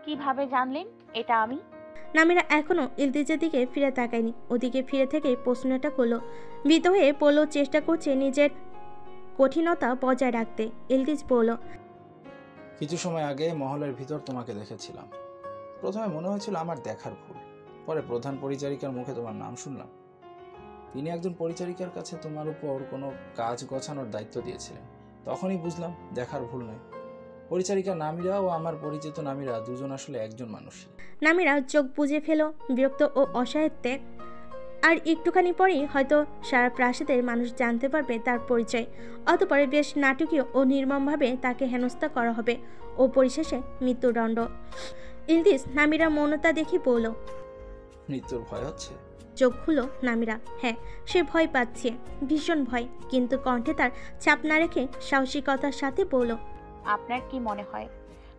কিভাবে জানলেন এটা আমি? নামিরা এখনো ইলদিজের দিকে ফিরে তাকায়নি, ওদিকে ফিরে থেকেই প্রশ্নটা করলো। ভীত হয়ে পড়লো, চেষ্টা করছে নিজের কঠিনতা বজায় রাখতে। ইলদিজ বলল, কিছু সময় আগে মহলের ভিতর তোমাকে দেখেছিলাম। প্রথমে মনে হয়েছিল আমার দেখার ভুল, পরে প্রধান পরিচারিকার মুখে তোমার নাম শুনলাম। তিনি একজন পরিচারিকার কাছে তোমার উপর কোনো কাজ গোছানোর দায়িত্ব দিয়েছিলেন। তখনই বুঝলাম দেখার ভুল নয়, পরিচারিকা নামিরা ও আমার পরিচিত নামিরা দুজন আসলে একজন মানুষই। নামিরা চোখ বুজে ফেল, বিরক্ত ও অসহায়ত্বে। আর একটুখানি পরেই হয়তো সারা প্রাসাদের মানুষ জানতে পারবে তার পরিচয়। অতপরে বেশ নাটকীয় ও নির্মমভাবে তাকে হেনস্থা করা হবে ও পরিশেষে মৃত্যুদণ্ড। ইলদিজ নামিরার মৌনতা দেখে বলল, মৃত্যুর ভয় হচ্ছে? চোখ খুলো নামিরা। হ্যাঁ, সে ভয় পাচ্ছে, ভীষণ ভয়, কিন্তু কণ্ঠে তার চাপ না রেখে সাহসিকতার সাথে বলল, আপনার কি মনে হয়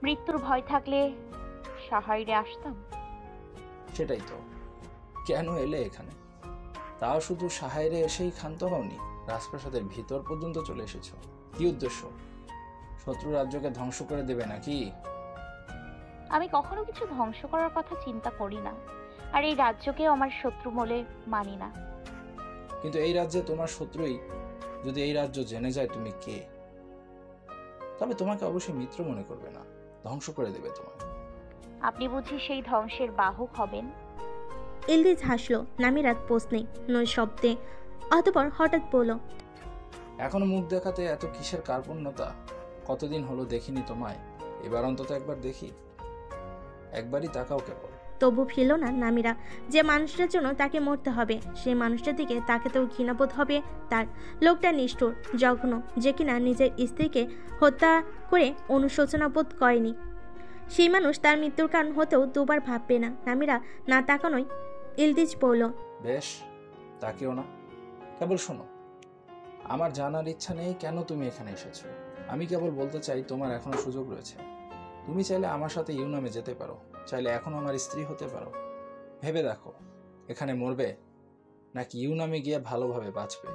মৃত্যুর ভয় থাকলে সাহায্যে আসতাম? সেটাই তো। কেন এলে এখানে? তাও শুধু সাহায্যে এসেই ক্ষান্ত হওনি, রাজপ্রাসাদের ভিতর পর্যন্ত চলে এসেছ। কি উদ্দেশ্য? শত্রু রাজ্যকে ধ্বংস করে দেবে নাকি? আমি কখনো কিছু ধ্বংস করার কথা চিন্তা করি না, আর এই রাজ্যকেও আমার শত্রু বলে মানি না। কিন্তু এই রাজ্যে তোমার শত্রুই যদি এই রাজ্য জেনে যায় তুমি কে, তবে তোমাকে অবশ্যই মিত্র মনে করবে না, ধ্বংস করে দেবে তোমাকে। আপনি বুঝি সেই ধ্বংসের বাহক হবেন? ইলদিজ হাসলো নামিরার প্রশ্নে, নয় শব্দে। অতপর হঠাৎ বলল, এখনো মুখ দেখাতে এত কিসের কার্পণ্যতা? কতদিন হলো দেখিনি তোমায়, এবার অন্তত একবার দেখি। একবারই তাকাও কেবল। তবু ফিরল না নামিরা। যে মানুষটার জন্য তাকে মরতে হবে, সেই মানুষটার দিকে তাকাতেও ঘৃণাবোধ হবে তার। লোকটা নিষ্ঠুর, জঘন্য, যে কিনা নিজের স্ত্রীকে হত্যা করে অনুশোচনা বোধ করেনি। সেই মানুষ তার মৃত্যুর কারণ হতেও দুবার ভাববে না। নামিরা না তাকানোয় ইলদিজ বলল, বেশ, তাকেও না, কেবল শোনো। আমার জানার ইচ্ছা নেই কেন তুমি এখানে এসেছো। আমি কেবল বলতে চাই তোমার এখনো সুযোগ রয়েছে। তুমি চাইলে আমার সাথে ইউনামে যেতে পারো, চাইলে এখনো আমার স্ত্রী হতে পারো। ভেবে দেখো, এখানে মরবে নাকি ইউনামে গিয়ে ভালোভাবে বাঁচবে।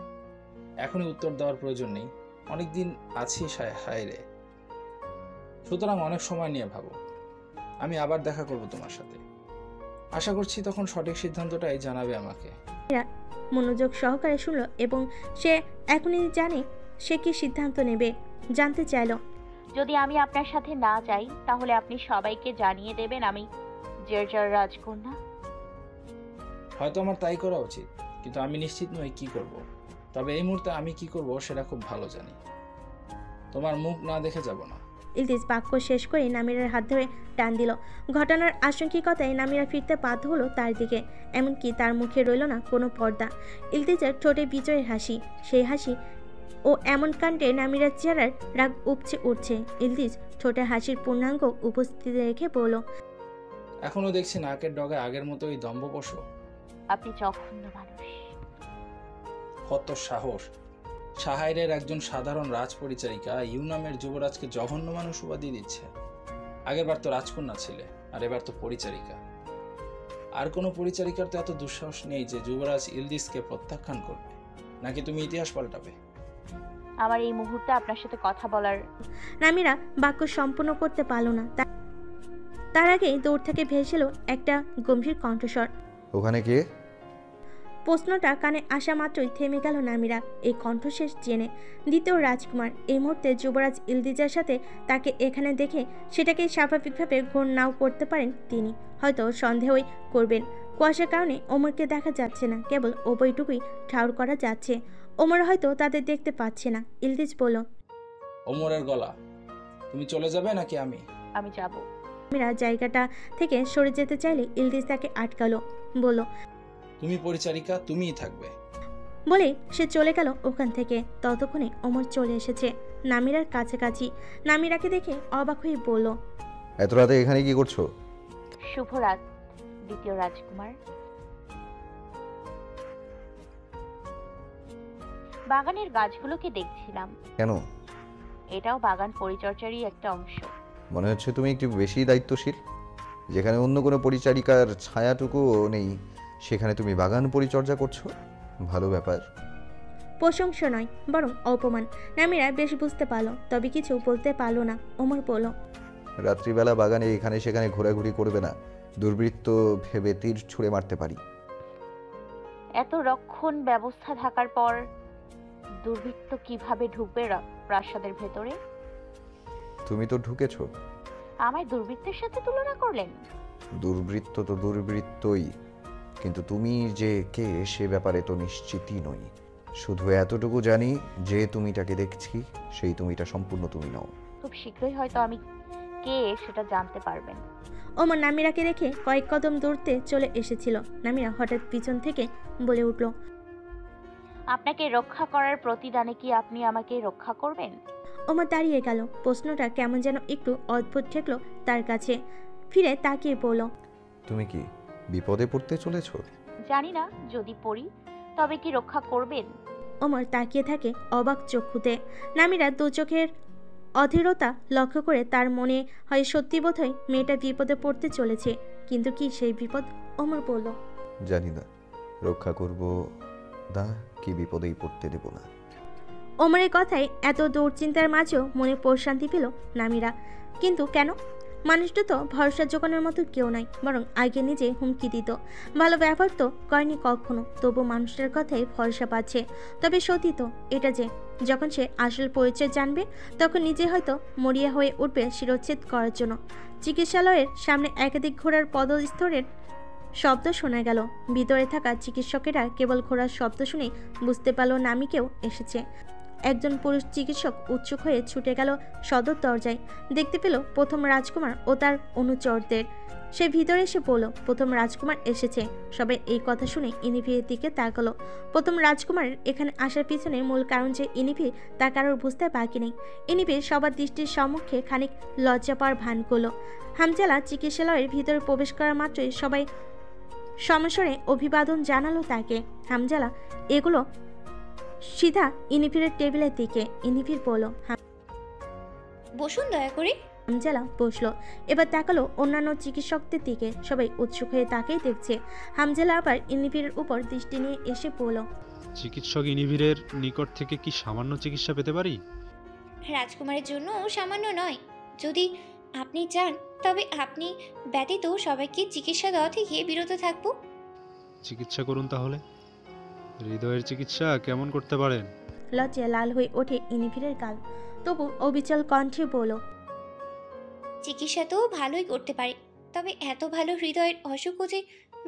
এখনই উত্তর দেওয়ার প্রয়োজন নেই, অনেকদিন আছি হায়রে। সুতরাং অনেক সময় নিয়ে ভাবো। আমি আবার দেখা করব তোমার সাথে, আশা করছি তখন সঠিক সিদ্ধান্তটাই জানাবে আমাকে। মনোযোগ সহকারে শুনল এবং সে এখনই জানে সে কি সিদ্ধান্ত নেবে। জানতে চাইল, যদি আমি আপনার সাথে না যাই তাহলে আপনি সবাইকে জানিয়ে দেবেন আমি জেরজার রাজকন্যা? হয়তো আমার তাই করা উচিত, কিন্তু আমি নিশ্চিত নই কি করব। তবে এই মুহূর্তে আমি কি করব সেটা খুব ভালো জানি। তোমার মুখ না দেখে যাব না। ইলদিজ বাক্য শেষ করে নামিরার হাত ধরে টান দিল। ঘটনার আশঙ্কিকতায় নামিরা ফিরতে বাধ্য হলো তার দিকে। এমনকি তার মুখে রইল না কোনো পর্দা। ইলদিজের ঠোঁটে বিজয়ের হাসি, সেই হাসি ও এমন কাণ্ডে নামিরার চেহারার রাগ উপচে উঠছে। ইলদিজ ঠোঁটে হাসির পূর্ণাঙ্গ উপস্থিতি রেখে বলল, এখনো দেখছি নাকের ডগায় আগের মতো ওই দম্ভ পশু। আপনি জঘন্য মানুষ। কত সাহস! সাহাইরের একজন সাধারণ রাজপরিচারিকা ইউনামের যুবরাজকে জঘন্য মানুষ উপাধি দিচ্ছে। আগেরবার তো রাজকন্যা ছিলে, আর এবার তো পরিচারিকা। আর কোনো পরিচারিকার তো এত দুঃসাহস নেই যে যুবরাজ ইলদিসকে প্রত্যাখ্যান করবে। নাকি তুমি ইতিহাস পাল্টাবে? আমার এই মুহূর্তে আপনার সাথে কথা বলার। নামিরা বাক্য সম্পূর্ণ করতে পারল না। তার আগেই দূর থেকে ভেসে এলো একটা গম্ভীর কণ্ঠস্বর। ওখানে কে? প্রশ্নটা কানে আসা মাত্রই থেমে গেল নামিরা, এই কণ্ঠশেষ জেনে। দ্বিতীয় রাজকুমার এই মুহূর্তে যুবরাজ ইলদিজার সাথে তাকে এখানে দেখে সেটাকে স্বাভাবিকভাবে গ্রহণ নাও করতে পারেন তিনি, হয়তো সন্দেহই করবেন। কুয়াশার কারণে ওমরকে দেখা যাচ্ছে না, কেবল ওপরটুকুই ঠাউর করা যাচ্ছে। ওমর হয়তো তাদের দেখতে পাচ্ছে না। ইলদিজ বলল, ওমরের গলা। তুমি চলে যাবে নাকি আমি? আমি যাব। নামিরা জায়গাটা থেকে সরে যেতে চাইলে ইলদিজ তাকে আটকালো, বলল, তুমি পরিচারিকা, তুমিই থাকবে। বলে সে চলে গেল ওখান থেকে। ততক্ষণে ওমর চলে এসেছে নামিরার কাছাকাছি। নামিরাকে দেখে অবাক হয়ে বলল, এত রাতে এখানে কি করছো? শুভ রাত দ্বিতীয় রাজকুমার। বাগানের গাছগুলোকে দেখছিলাম। কেন? এটাও বাগান পরিচর্যারই একটা অংশ। মনে হচ্ছে তুমি একটু বেশি দায়িত্বশীল। যেখানে অন্য কোনো পরিচারিকার ছায়াটুকুও নেই, সেখানে তুমি বাগান পরিচর্যা করছো। ভালো ব্যাপার। প্রশংসা নয়, বরং অপমান। নামিরা বেশ বুঝতে পারল, তবে কিছু বলতে পারল না। ওমর বলল, রাত্রিবেলা বাগানে এখানে সেখানে ঘোরাঘুরি করবে না। দুর্বৃত্ত ভেবে তীর ছুঁড়ে মারতে পারি। এত রক্ষণ ব্যবস্থা থাকার পর দুর্বৃত্ত কিভাবে ঢুকবে প্রাসাদের ভেতরে? তুমি তো ঢুকেছো। আমায় দুর্বৃত্তের সাথে তুলনা করলেন? দুর্বৃত্ত তো দুর্বৃত্তই, কিন্তু তুমি যে কে সে ব্যাপারে তো নিশ্চিতই নই। শুধু এতটুকু জানি যে তুমিটাকে দেখছি সেই তুমিটা সম্পূর্ণ তুমি নও। খুব শীঘ্রই হয়তো আমি কে সেটা জানতে পারবেন। ওমর নামিরাকে রেখে কয়েক কদম দূরত্বে চলে এসেছিল। নামিরা হঠাৎ পিছন থেকে বলে উঠল, আপনাকে রক্ষা করার প্রতিদানে কি আপনি আমাকে রক্ষা করবেন? ওমর দাঁড়িয়ে গেল। প্রশ্নটা কেমন যেন একটু অদ্ভুত ঠেকলো তার কাছে। ফিরে তাকিয়ে বলল, তুমি কি বিপদে পড়তে চলেছো? জানি না, যদি পড়ি তবে কি রক্ষা করবেন? ওমর তাকিয়ে থাকে অবাক চক্ষুতে। নামিরা দু চোখের অধীরতা লক্ষ্য করে তার মনে হয় সত্যি বোধহয় মেয়েটা বিপদে পড়তে চলেছে। কিন্তু কি সেই বিপদ? ওমর বলল, জানি না, রক্ষা করব না কি বিপদেই পড়তে দেব না। ওমরের কথায় এত দুশ্চিন্তার মাঝেও মনে প্রশান্তি পেল নামিরা। কিন্তু কেন? মানুষটা তো ভরসা জোগানোর মতো কেউ নাই, বরং আগে নিজে হুমকি দিত। ভালো ব্যবহার তো করেনি কখনো, তবু মানুষটার কথায় ভরসা পাচ্ছে। তবে সত্যি তো এটা যে যখন সে আসল পরিচয় জানবে তখন নিজে হয়তো মরিয়া হয়ে উঠবে শিরোচ্ছেদ করার জন্য। চিকিৎসালয়ের সামনে একাধিক ঘোড়ার পদস্থরের শব্দ শোনা গেল। ভিতরে থাকা চিকিৎসকেরা কেবল ঘোড়ার শব্দ শুনে বুঝতে পারল নামিকেও এসেছে। একজন পুরুষ চিকিৎসক উৎসুক হয়ে ছুটে গেল সদর দরজায়। দেখতে পেল প্রথম রাজকুমার ও তার অনুচরদের। সে ভিতরে এসে বলল, প্রথম রাজকুমার এসেছে। সবাই এই কথা শুনে ইনিভির দিকে তাকালো। প্রথম রাজকুমারের এখানে আসার পিছনে মূল কারণ যে ইনিভি তা কারোর বুঝতে বাকি নেই। ইনিভি সবার দৃষ্টির সম্মুখে খানিক লজ্জা পাওয়ার ভান করলো। হামজালা চিকিৎসালয়ের ভিতরে প্রবেশ করা মাত্রই সবাই সমস্বরে অভিবাদন জানালো তাকে। হামজালা এগুলো সিধা ইনিভিরের টেবিলের দিকে। ইনিভির বলল, বসুন দয়া করে। হামজালা বসলো। এবার তাকালো অন্যান্য চিকিৎসকদের দিকে। সবাই উৎসুক হয়ে তাকেই দেখছে। হামজালা আবার ইনিভিরের উপর দৃষ্টি নিয়ে এসে বলল, চিকিৎসক ইনিভিরের নিকট থেকে কি সামান্য চিকিৎসা পেতে পারি? রাজকুমারের জন্য সামান্য নয়। যদি আপনি চান তবে আপনি ব্যতীত সবাইকে চিকিৎসা দেওয়া থেকে বিরত থাকব। চিকিৎসা করুন তাহলে। হৃদয়ের চিকিৎসা কেমন করতে পারেন? লজ্জায় লাল হয়ে ওঠে ইনিভিরের গাল। তবু অবিচল কণ্ঠে বলল, চিকিৎসা তো ভালোই করতে পারে, তবে এত ভালো হৃদয়ের অসুখও যে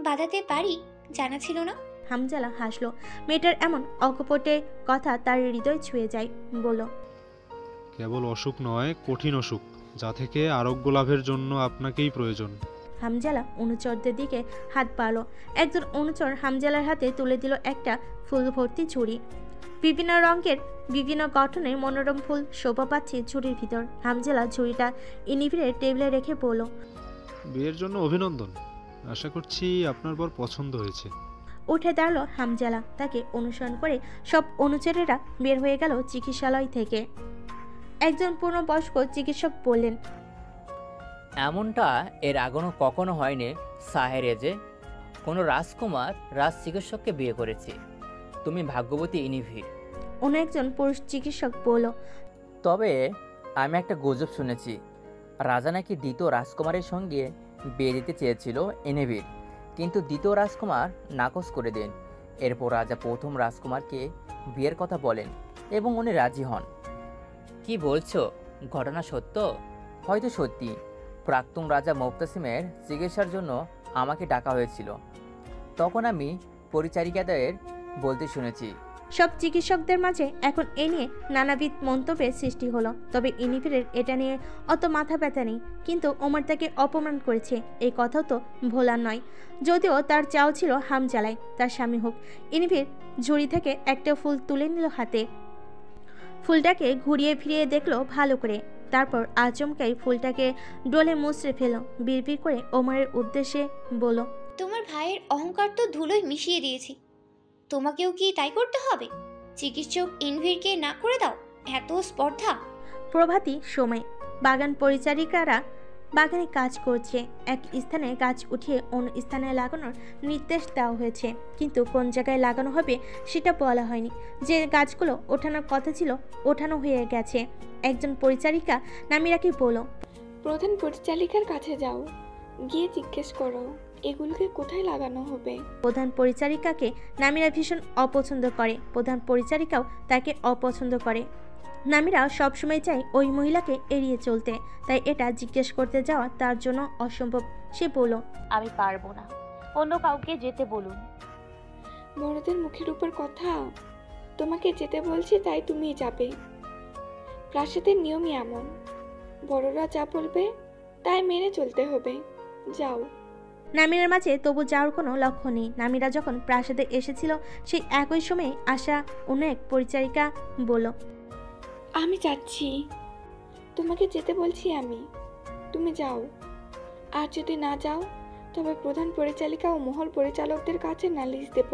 বাঁধাতে পারি জানা ছিল না। হামজালা হাসলো। মেয়েটার এমন অকপটে কথা তার হৃদয় ছুঁয়ে যায়। বলল, কেবল অসুখ নয়, কঠিন অসুখ, যা থেকে আরোগ্য লাভের জন্য আপনাকেই প্রয়োজন। হামজালা অনুচরদের দিকে হাত বাড়ল। একজন অনুচর হামজালার হাতে তুলে দিল একটা ফুল ভর্তি ঝুড়ি। বিভিন্ন রঙের বিভিন্ন গঠনের মনোরম ফুল শোভা পাচ্ছে ঝুড়ির ভিতর। হামজালা ঝুড়িটা ইনিভিরের টেবিলে রেখে বলল, বিয়ের জন্য অভিনন্দন। আশা করছি আপনার বর পছন্দ হয়েছে। উঠে দাঁড়ালো হামজালা। তাকে অনুসরণ করে সব অনুচরেরা বের হয়ে গেল চিকিৎসালয় থেকে। একজন পূর্ণবয়স্ক চিকিৎসক বললেন, এমনটা এর আগেও কখনো হয়নি সাহেরে যে কোনো রাজকুমার রাজ চিকিৎসককে বিয়ে করেছে। তুমি ভাগ্যবতী ইনিভির। অন্য একজন পুরুষ চিকিৎসক বলল, তবে আমি একটা গুজব শুনেছি, রাজা নাকি দ্বিতীয় রাজকুমারের সঙ্গে বিয়ে দিতে চেয়েছিল ইনিভির, কিন্তু দ্বিতীয় রাজকুমার নাকচ করে দেন। এরপর রাজা প্রথম রাজকুমারকে বিয়ের কথা বলেন এবং উনি রাজি হন। কি বলছো, ঘটনা সত্য? হয়তো সত্যি। প্রাক্তন রাজা মুক্তাসিমের চিকিৎসার জন্য আমাকে ডাকা হয়েছিল, তখন আমি পরিচারিকাদের বলতে শুনেছি। সব চিকিৎসকদের মাঝে এখন এ নিয়ে নানাবিধ মন্তব্যের সৃষ্টি হলো। তবে ইনিভিরের এটা নিয়ে অত মাথা ব্যথা নেই। কিন্তু ওমর তাকে অপমান করেছে এই কথাও তো ভোলার নয়। যদিও তার চাও ছিল হামজালাই তার স্বামী হোক। ইনিভির ঝুড়ি থেকে একটা ফুল তুলে নিল হাতে। ফুলটাকে ঘুরিয়ে ফিরিয়ে দেখলো ভালো করে। তারপর আচমকাই ফুলটাকে ডোলে মুচড়ে ফেলো। বিড়বিড় করে ওমরের উদ্দেশ্যে বলল, তোমার ভাইয়ের অহংকার তো ধুলোয় মিশিয়ে দিয়েছি, তোমাকেও কি তাই করতে হবে? চিকিৎসক ইনভিরকে না করে দাও। এত স্পর্ধা। প্রভাতী সময় বাগান পরিচারিকারা বাগানে কাজ করছে। এক স্থানে গাছ উঠিয়ে অন্য স্থানে লাগানোর নির্দেশ দেওয়া হয়েছে, কিন্তু কোন জায়গায় লাগানো হবে সেটা বলা হয়নি। যে গাছগুলো ওঠানোর কথা ছিল ওঠানো হয়ে গেছে। একজন পরিচারিকা নামিরাকে বলল, প্রধান পরিচালিকার কাছে যাও, গিয়ে জিজ্ঞেস করো এগুলোকে কোথায় লাগানো হবে। প্রধান পরিচারিকাকে নামিরা ভীষণ অপছন্দ করে, প্রধান পরিচারিকাও তাকে অপছন্দ করে। নামিরা সবসময় চায় ওই মহিলাকে এড়িয়ে চলতে, তাই এটা জিজ্ঞেস করতে যাওয়া তার জন্য অসম্ভব। সে বলল, আমি পারবো না, অন্য কাউকে যেতে বলুন। বড়দের মুখের উপর কথা, তোমাকে যেতে বলছি তাই তুমি যাবে। প্রাসাদের নিয়মই এমন, বড়রা যা বলবে তাই মেনে চলতে হবে। যাও। নামিরার মাঝে তবু যাওয়ার কোনো লক্ষ্য নেই। নামিরা যখন প্রাসাদে এসেছিল সেই একই সময়ে আসা অন্য এক পরিচারিকা বলল, আমি যাচ্ছি, তোমাকে যেতে বলছি আমি, তুমি যাও। আর যদি না যাও তবে প্রধান পরিচালিকা ও মহল পরিচালকদের কাছে নালিশ দেব।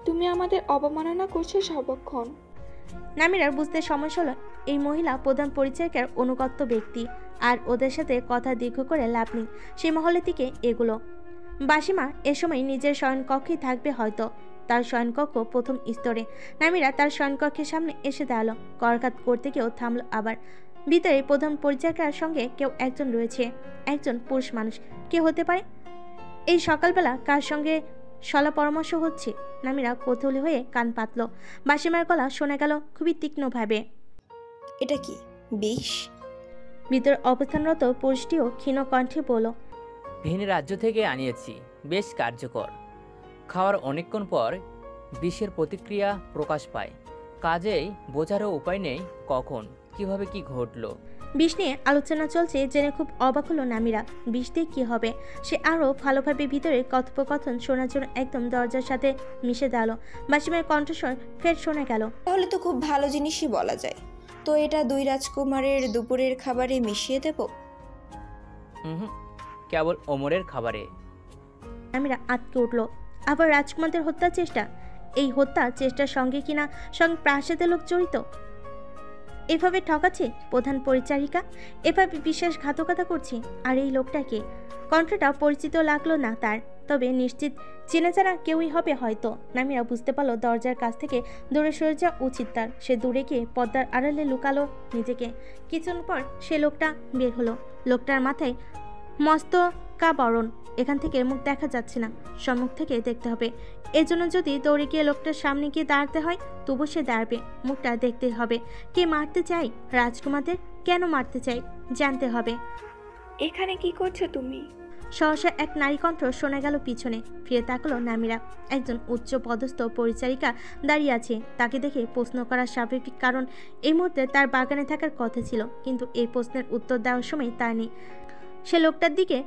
তুমি আমাদের অবমাননা করছো সর্বক্ষণ। নামিরার বুঝতে সমস্যা হলো এই মহিলা প্রধান পরিচারিকার অনুগত ব্যক্তি, আর ওদের সাথে কথা দীর্ঘ করে লাভ নেই। সেই মহলের দিকে এগুলো। বাসিমা এ সময় নিজের শয়নকক্ষেই থাকবে হয়তো, তার শয়নকক্ষ প্রথম স্তরে। নামিরা তার শয়নকক্ষের সামনে এসে দাঁড়ালো, করকাত করতে গিয়েও থামলো আবার। ভিতরে প্রধান পরিচারিকার সঙ্গে কেউ একজন রয়েছে, একজন পুরুষ মানুষ। কে হতে পারে? এই সকালবেলা কার সঙ্গে সলা পরামর্শ হচ্ছে? নামিরা কৌতূহলী হয়ে কান পাতল। বাসিমার গলা শোনা গেল খুবই তীক্ষ্ণভাবে। এটা কি বিষ? ভিতর অবস্থানরত পুরুষটিও ক্ষীণ কণ্ঠে বলল, ভিন রাজ্য থেকে আনিয়েছি, বেশ কার্যকর। খাওয়ার অনেকক্ষণ পর বিষের প্রতিক্রিয়া প্রকাশ পায়, কাজেই বোঝারও উপায় নেই কখন কিভাবে কি ঘটলো। বিষ নিয়ে আলোচনা চলছে জেনে খুব অবাক হলো নামিরা। বিষ দিয়ে কী হবে? সে আরও ভালোভাবে ভিতরে কথোপকথন শোনার জন্য একদম দরজার সাথে মিশে দাঁড়ালো। বাসিমের কণ্ঠস্বর ফের শোনা গেল, তাহলে তো খুব ভালো জিনিসই বলা যায়। তো এটা 2 রাজকুমারের দুপুরের খাবারে মিশিয়ে দেব? কেবল ওমরের খাবারে। নামিরা আটকে উঠল। আবার রাজকুমারদের হত্যার চেষ্টা? এই হত্যা চেষ্টার সঙ্গে কিনা সঙ্গে প্রাসাদের লোক জড়িত? এভাবে ঠকাচ্ছে প্রধান পরিচারিকা, এভাবে বিশ্বাসঘাতকতা করছে। আর এই লোকটাকে কণ্ঠটা পরিচিত লাগলো না তার, তবে নিশ্চিত চেনা জানা কেউই হবে হয়তো। নামিরা বুঝতে পারলো দরজার কাছ থেকে দূরে সরে যাওয়া উচিত তার। সে দূরে গিয়ে পর্দার আড়ালে লুকালো নিজেকে। কিছুক্ষণ পর সে লোকটা বের হলো। লোকটার মাথায় মস্তকাবরণ, এখান থেকে মুখ দেখা যাচ্ছে না, সম্মুখ থেকে দেখতে হবে। এজন্য যদি দৌড়ে গিয়ে লোকটার সামনে গিয়ে দাঁড়াতে হয় তবু সে দাঁড়াবে, মুখটা দেখতে হবে। কে মারতে চাই রাজকুমারদের, কেন মারতে চাই জানতে হবে। এখানে কি করছো তুমি? সহসা এক নারী কণ্ঠ শোনা গেল পিছনে। ফিরে তাকালো নামিরা। একজন উচ্চ পদস্থ পরিচারিকা দাঁড়িয়ে আছে। তাকে দেখে প্রশ্ন করা স্বাভাবিক, কারণ এই মুহূর্তে তার বাগানে থাকার কথা ছিল, কিন্তু এই প্রশ্নের উত্তর দেওয়ার সময় তা নেই। সে লোকটার দিকে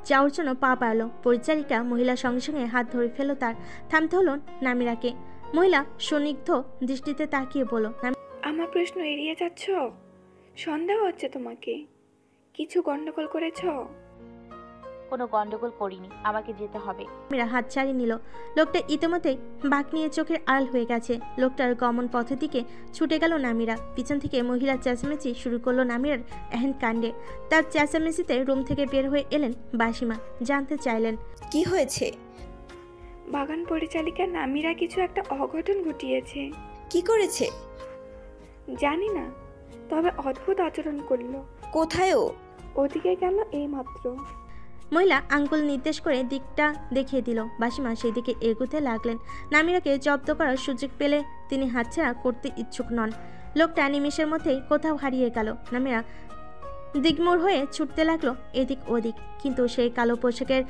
যাওয়ার জন্য পা বাড়ালো। পরিচারিকা মহিলার সঙ্গে সঙ্গে হাত ধরে ফেল তার। থামতে হলো নামিরাকে। মহিলা সন্দিগ্ধ দৃষ্টিতে তাকিয়ে বলল, আমার প্রশ্ন এড়িয়ে যাচ্ছ? সন্দেহ হচ্ছে তোমাকে, কিছু গন্ডগোল করেছ? কোনো গন্ডগোল করিনি, আমাকে যেতে হবে। নামিরা হাত ছাড়িয়ে নিল। লোকটা ইতিমধ্যেই বাঁক নিয়ে চোখের আড়াল হয়ে গেছে। লোকটার গমন পথের দিকে ছুটে গেল নামিরা। পিছন থেকে মহিলার চেঁচামেচি শুরু করলো নামিরার এহেন কাণ্ডে। তার চেঁচামেচিতে রুম থেকে বের হয়ে এলেন বাসিমা। জানতে চাইলেন, কি হয়েছে? বাগান পরিচালিকা নামিরা কিছু একটা অঘটন ঘটিয়েছে। কি করেছে? জানি না, তবে অদ্ভুত আচরণ করলো। কোথায় ও? ওদিকে গেল এই মাত্র। মহিলা আঙ্গুল নির্দেশ করে দিকটা দেখিয়ে দিল। বাসিমা সেই দিকে এগোতে লাগলেন। নামিরাকে জব্দ করার সুযোগ পেলে তিনি হাতছাড়া করতে ইচ্ছুক নন। লোকটা নিমেষের মধ্যেই কোথাও হারিয়ে গেল। নামিরা দিগমোড় হয়ে ছুটতে লাগলো এদিক ওদিক, কিন্তু সেই কালো পোশাকের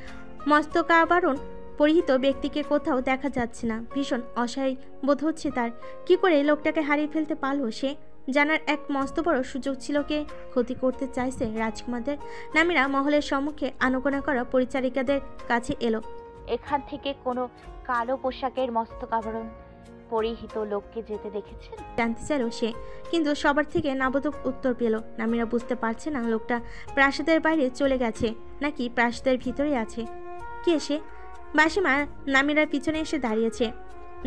মস্তকাবরণ পরিহিত ব্যক্তিকে কোথাও দেখা যাচ্ছে না। ভীষণ অসহায় বোধ হচ্ছে তার। কি করে লোকটাকে হারিয়ে ফেলতে পারলো সে? জানার এক মস্ত বড় সুযোগ ছিল কে ক্ষতি করতে চাইছে রাজকুমারদের। নামিরা মহলের সম্মুখে আনাগোনা করা পরিচারিকাদের কাছে এলো। এখান থেকে কোনো কালো পোশাকের মস্তকাবরণ পরিহিত লোককে যেতে দেখেছেন? জানতে চাইল সে, কিন্তু সবার থেকে নাবোধক উত্তর পেল। নামিরা বুঝতে পারছে না লোকটা প্রাসাদের বাইরে চলে গেছে নাকি প্রাসাদের ভিতরে আছে। কে সে? বাসিমা নামিরার পিছনে এসে দাঁড়িয়েছে।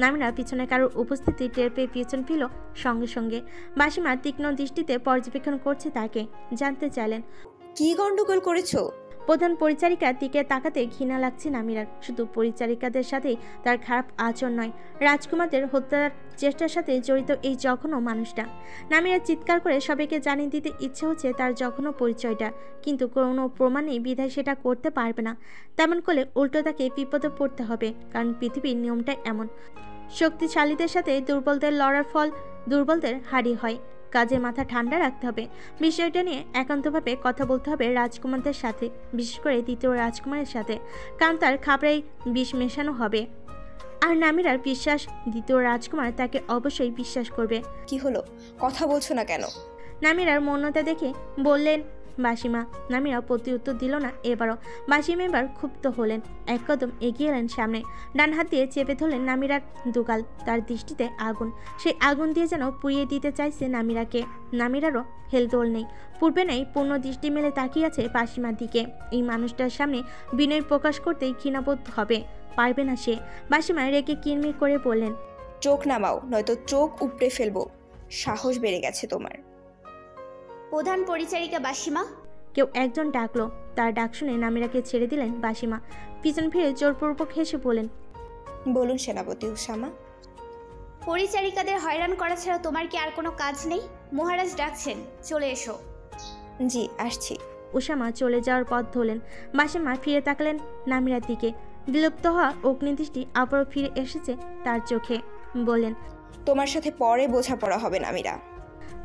নামিরা পিছনে কারোর উপস্থিতি টের পেয়ে পিছন ফিরল সঙ্গে সঙ্গে। বাসিমা তীক্ষ্ণ দৃষ্টিতে পর্যবেক্ষণ করছে তাকে। জানতে চাইলেন, কি গন্ডগোল করেছো? প্রধান পরিচারিকার দিকে তাকাতে ঘৃণা লাগছে নামিরার। শুধু পরিচারিকাদের সাথেই তার খারাপ আচরণ নয়, রাজকুমারদের হত্যার চেষ্টার সাথে জড়িত এই জঘন্য মানুষটা। নামিরা চিৎকার করে সবাইকে জানিয়ে দিতে ইচ্ছে হচ্ছে তার জঘন্য পরিচয়টা, কিন্তু কোনো প্রমাণ নেই বিধায় সেটা করতে পারবে না। তেমন করলে উল্টো তাকে বিপদে পড়তে হবে, কারণ পৃথিবীর নিয়মটা এমন। শক্তিশালীদের সাথে দুর্বলদের লড়ার ফল দুর্বলদের হারি হয়। কাজে মাথা ঠান্ডা রাখতে হবে। বিষয়টা নিয়ে একান্তভাবে কথা বলতে হবে রাজকুমারদের সাথে, বিশেষ করে দ্বিতীয় রাজকুমারের সাথে, কারণ তার খাবারেই বিষ মেশানো হবে। আর নামিরার বিশ্বাস দ্বিতীয় রাজকুমার তাকে অবশ্যই বিশ্বাস করবে। কি হলো, কথা বলছো না কেন? নামিরার মৌনতা দেখে বললেন বাসিমা। নামিরা প্রতি উত্তর দিল না এবারও। বাসিমা এবার ক্ষুব্ধ হলেন, এক কদম এগিয়ে এলেন সামনে, ডান হাত দিয়ে চেপে ধরলেন নামিরার দুগাল। তার দৃষ্টিতে আগুন, সেই আগুন দিয়ে যেন পুড়িয়ে দিতে চাইছে নামিরাকে। নামিরারও হেলদোল নেই, পূর্বে নেই, পূর্ণ দৃষ্টি মেলে তাকিয়ে আছে বাসিমার দিকে। এই মানুষটার সামনে বিনয় প্রকাশ করতেই ঘৃণাবোধ হবে, পারবে না সে। বাসিমা রেগে কিরমির করে বললেন, চোখ নামাও, নয়তো চোখ উপড়ে ফেলবো। সাহস বেড়ে গেছে তোমার। প্রধান পরিচারিকা বাসিমা। কেউ একজন ডাকলো। তার ডাক শুনে নামিরাকে ছেড়ে দিলেন বাসিমা। পিছন ফিরে জোরপূর্বক হেসে বলেন, বলুন সেনাপতি উসামা। পরিচারিকাদের হয়রান করা ছাড়া তোমার কি আর কোনো কাজ নেই? মহারাজ ডাকছেন, চলে এসো। জি আসছি। উসামা চলে যাওয়ার পথ ধরলেন। বাসিমা ফিরে তাকালেন নামিরার দিকে। বিলুপ্ত হওয়া অগ্নিদৃষ্টি আবারও ফিরে এসেছে তার চোখে। বললেন, তোমার সাথে পরে বোঝাপড়া হবে নামিরা।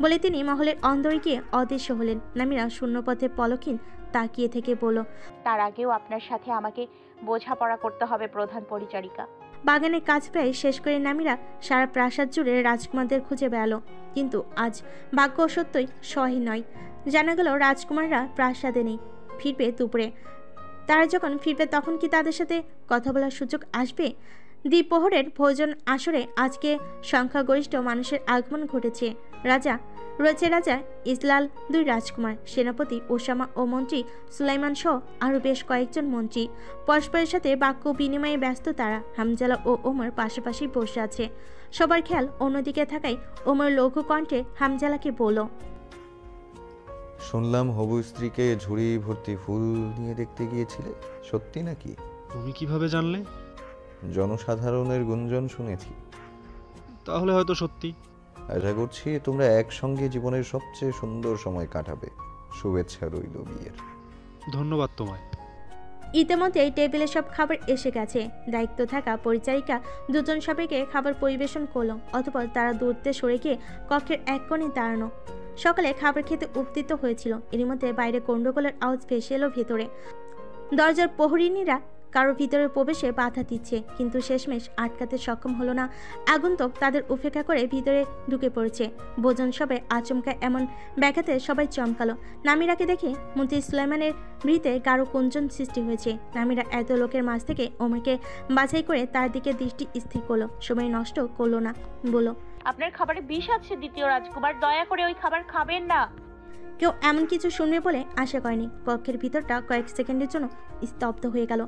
বলে তিনি মহলের অন্দরে গিয়ে অদৃশ্য হলেন। নামিরা শূন্যপথে পলকহীন তাকিয়ে থেকে বলল, তার আগেও আপনার সাথে আমাকে বোঝাপড়া করতে হবে প্রধান পরিচারিকা। বাগানের কাজ প্রায় শেষ করে নামিরা সারা প্রাসাদ জুড়ে রাজকুমারদের খুঁজে বেড়ালো, কিন্তু আজ ভাগ্য সত্যই সহি নয়। জানা গেল রাজকুমাররা প্রাসাদে নেই, ফিরবে দুপুরে। তারা যখন ফিরবে তখন কি তাদের সাথে কথা বলার সুযোগ আসবে? দ্বিপ্রহরের ভোজন আসরে আজকে সংখ্যাগরিষ্ঠ মানুষের আগমন ঘটেছে। রাজা ইসলাল, 2 রাজকুমার, সেনাপতি ওসামা ও মন্ত্রী সুলাইমান সহ আরও বেশ কয়েকজন মন্ত্রী। পরস্পরের সাথে বাক্য বিনিময়ে ব্যস্ত তারা। হামজালা ও ওমর পাশাপাশি বসে আছে। সবার খেয়াল অন্যদিকে থাকায় ওমর লঘু কণ্ঠে হামজালাকে বলল, শুনলাম হবু স্ত্রীকে ঝুড়ি ভর্তি ফুল নিয়ে দেখতে গিয়েছিলে, সত্যি নাকি? তুমি কিভাবে জানলে? জনসাধারণের গুঞ্জন শুনেছি। তাহলে হয়তো সত্যি। আশা করছি তোমরা একসঙ্গে জীবনের সবচেয়ে সুন্দর সময় কাটাবে। শুভেচ্ছা রইল বিয়ের। ধন্যবাদ তোমায়। ইতিমধ্যেই টেবিলে সব খাবার এসে গেছে। দায়িত্ব থাকা পরিচারিকা 2 জন সবাইকে খাবার পরিবেশন করলো। অতঃপর তারা দূরত্বে সরে গিয়ে কক্ষের এক কোণে দাঁড়ানো। সকালে খাবার খেতে উত্থিত হয়েছিল। এর মধ্যে বাইরে গন্ডগোলের আওয়াজ ভেসে এলো ভেতরে। দরজার প্রহরিনীরা কারো ভিতরে প্রবেশে বাধা দিচ্ছে, কিন্তু শেষমেশ আটকাতে সক্ষম হলো না। আগন্তুক তাদের উপেক্ষা করে ভিতরে ঢুকে পড়েছে। ভোজন সবে আচমকা এমন ব্যাঘাতে সবাই চমকালো। নামিরাকে দেখে মন্ত্রী সুলাইমানের ভৃতে গাঢ় কুঞ্চন সৃষ্টি হয়েছে। নামিরা এত লোকের মাঝ থেকে ওমরকে বাছাই করে তার দিকে দৃষ্টি স্থির করলো, সময় নষ্ট করলো না। বলল, আপনার খাবারে বিষ আছে দ্বিতীয় রাজকুমার, দয়া করে ওই খাবার খাবেন না। কেউ এমন কিছু শুনবে বলে আশা করেনি। কক্ষের ভিতরটা কয়েক সেকেন্ডের জন্য স্তব্ধ হয়ে গেল।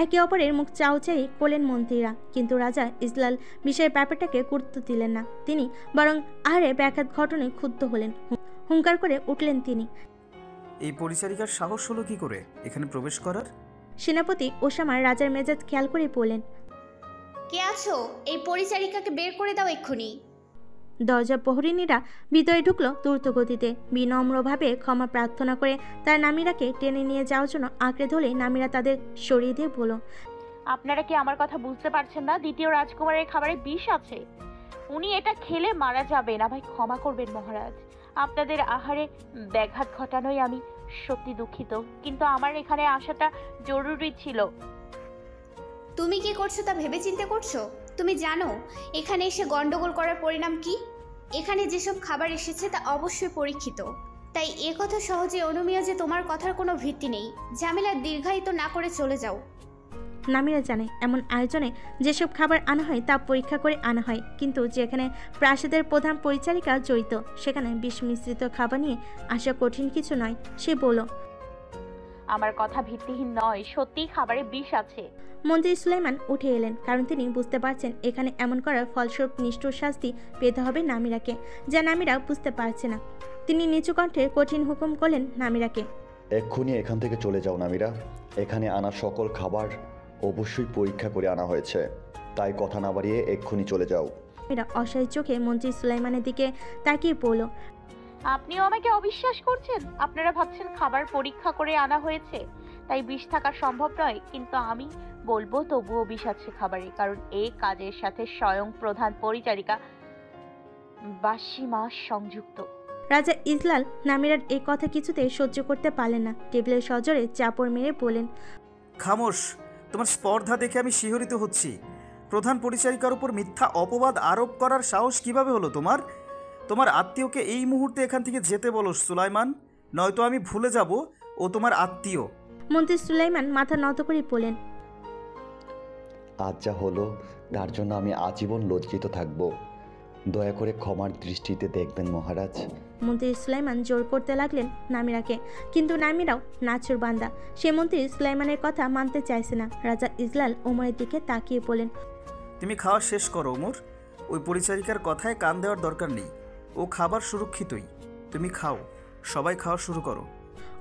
একে অপরের মুখ চাউচাই করলেন মন্ত্রীরা, কিন্তু রাজা ইসলাল বিষয়ের ব্যাপারটাকে গুরুত্ব দিলেন না। তিনি বরং আহারে ব্যাঘাত ঘটনায় ক্ষুব্ধ হলেন। হুঙ্কার করে উঠলেন তিনি, এই পরিচারিকার সাহস হলো কি করে এখানে প্রবেশ করার? সেনাপতি ওসামার রাজার মেজাজ খেয়াল করে বললেন, কে আছো? এই পরিচারিকাকে বের করে দাও এক্ষুনি। দরজা প্রহরিনীরা ভিতরে ঢুকলো দ্রুত গতিতে। বিনম্রভাবে ক্ষমা প্রার্থনা করে তার নামিরাকে টেনে নিয়ে যাওয়ার জন্য আঁকড়ে ধরে নামিরা তাদের সরিয়ে দিয়ে বলল, আপনারা কি আমার কথা বুঝতে পারছেন না? দ্বিতীয় রাজকুমারের খাবারে বিষ আছে, উনি এটা খেলে মারা যাবেন। আমায় ক্ষমা করবেন মহারাজ, আপনাদের আহারে ব্যাঘাত ঘটানোয় আমি সত্যি দুঃখিত, কিন্তু আমার এখানে আসাটা জরুরি ছিল। তুমি কি করছো তা ভেবেচিন্তে করছো? তুমি জানো এখানে এসে গন্ডগোল করার পরিণাম কি? এখানে যেসব খাবার এসেছে তা অবশ্যই পরীক্ষিত, তাই এ কথা সহজে অনুমিয়া যে তোমার কথার কোনো ভিত্তি নেই। ঝামেলা দীর্ঘায়িত না করে চলে যাও। নামিরা জানে এমন আয়োজনে যেসব খাবার আনা হয় তা পরীক্ষা করে আনা হয়, কিন্তু যেখানে প্রাসাদের প্রধান পরিচারিকা জড়িত সেখানে বিষ মিশ্রিত খাবার নিয়ে আসা কঠিন কিছু নয়। সে বলল, আমার কথা ভিত্তিহীন নয়, সত্যিই খাবারে বিষ আছে। মন্ত্রী সুলাইমান উঠে এলেন, কারণ তিনি বুঝতে পারছেন এখানে এমন করার ফলস্বরূপ নিষ্ঠুর শাস্তি পেতে হবে নামিরাকে, যা নামিরা বুঝতে পারছে না। তিনি নিচু কণ্ঠে কঠিন হুকুম করলেন নামিরাকে, এক্ষুনি এখান থেকে চলে যাও নামিরা। এখানে আনা সকল খাবার অবশ্যই পরীক্ষা করে আনা হয়েছে, তাই কথা না বাড়িয়ে এক্ষুনি চলে যাও। নামিরা অসহায় চোখে মন্ত্রী সুলাইমানের দিকে তাকিয়ে পড়ল। আপনিও আমাকে অবিশ্বাস করছেন? আপনারা ভাবছেন খাবার পরীক্ষা করে আনা হয়েছে তাই বিষ থাকা সম্ভব নয়, কিন্তু আমি বলবো তবুও বিষ আছে খাবারে, কারণ এই কাজের সাথে স্বয়ং প্রধান পরিচারিকা বাসি মাস সংযুক্ত। রাজা ইজলাল নামিরার এই কথা কিছুতেই সহ্য করতে পারলেন না। টেবিলের সজোরে চাপড় মেরে বলেন, খামোশ! তোমার স্পর্ধা দেখে আমি শিহরিত হচ্ছি। প্রধান পরিচারিকার উপর মিথ্যা অপবাদ আরোপ করার সাহস কিভাবে হলো তোমার? তোমার আত্মীয়কে এই মুহূর্তে এখান থেকে যেতে বলো সুলাইমান, নয়তো আমি ভুলে যাব ও তোমার আত্মীয়। মন্ত্রী সুলাইমান মাথা নত করে বলেন, আজ যা হলো তার জন্য আমি আজীবন লজ্জিত থাকব। দয়া করে ক্ষমার দৃষ্টিতে দেখবেন মহারাজ। মন্ত্রী সুলাইমান জোর করতে লাগলেন নামিরাকে, কিন্তু নামিরাও নাচুর বান্দা। সে মন্ত্রী সুলাইমানের কথা মানতে চাইছে না। রাজা ইজলাল ওমরের দিকে তাকিয়ে বলেন, তুমি খাওয়া শেষ করো ওমর। ওই পরিচারিকার কথায় কান দেওয়ার দরকার নেই। ও খাবার সুরক্ষিতই, তুমি খাও। সবাই খাওয়া শুরু করো।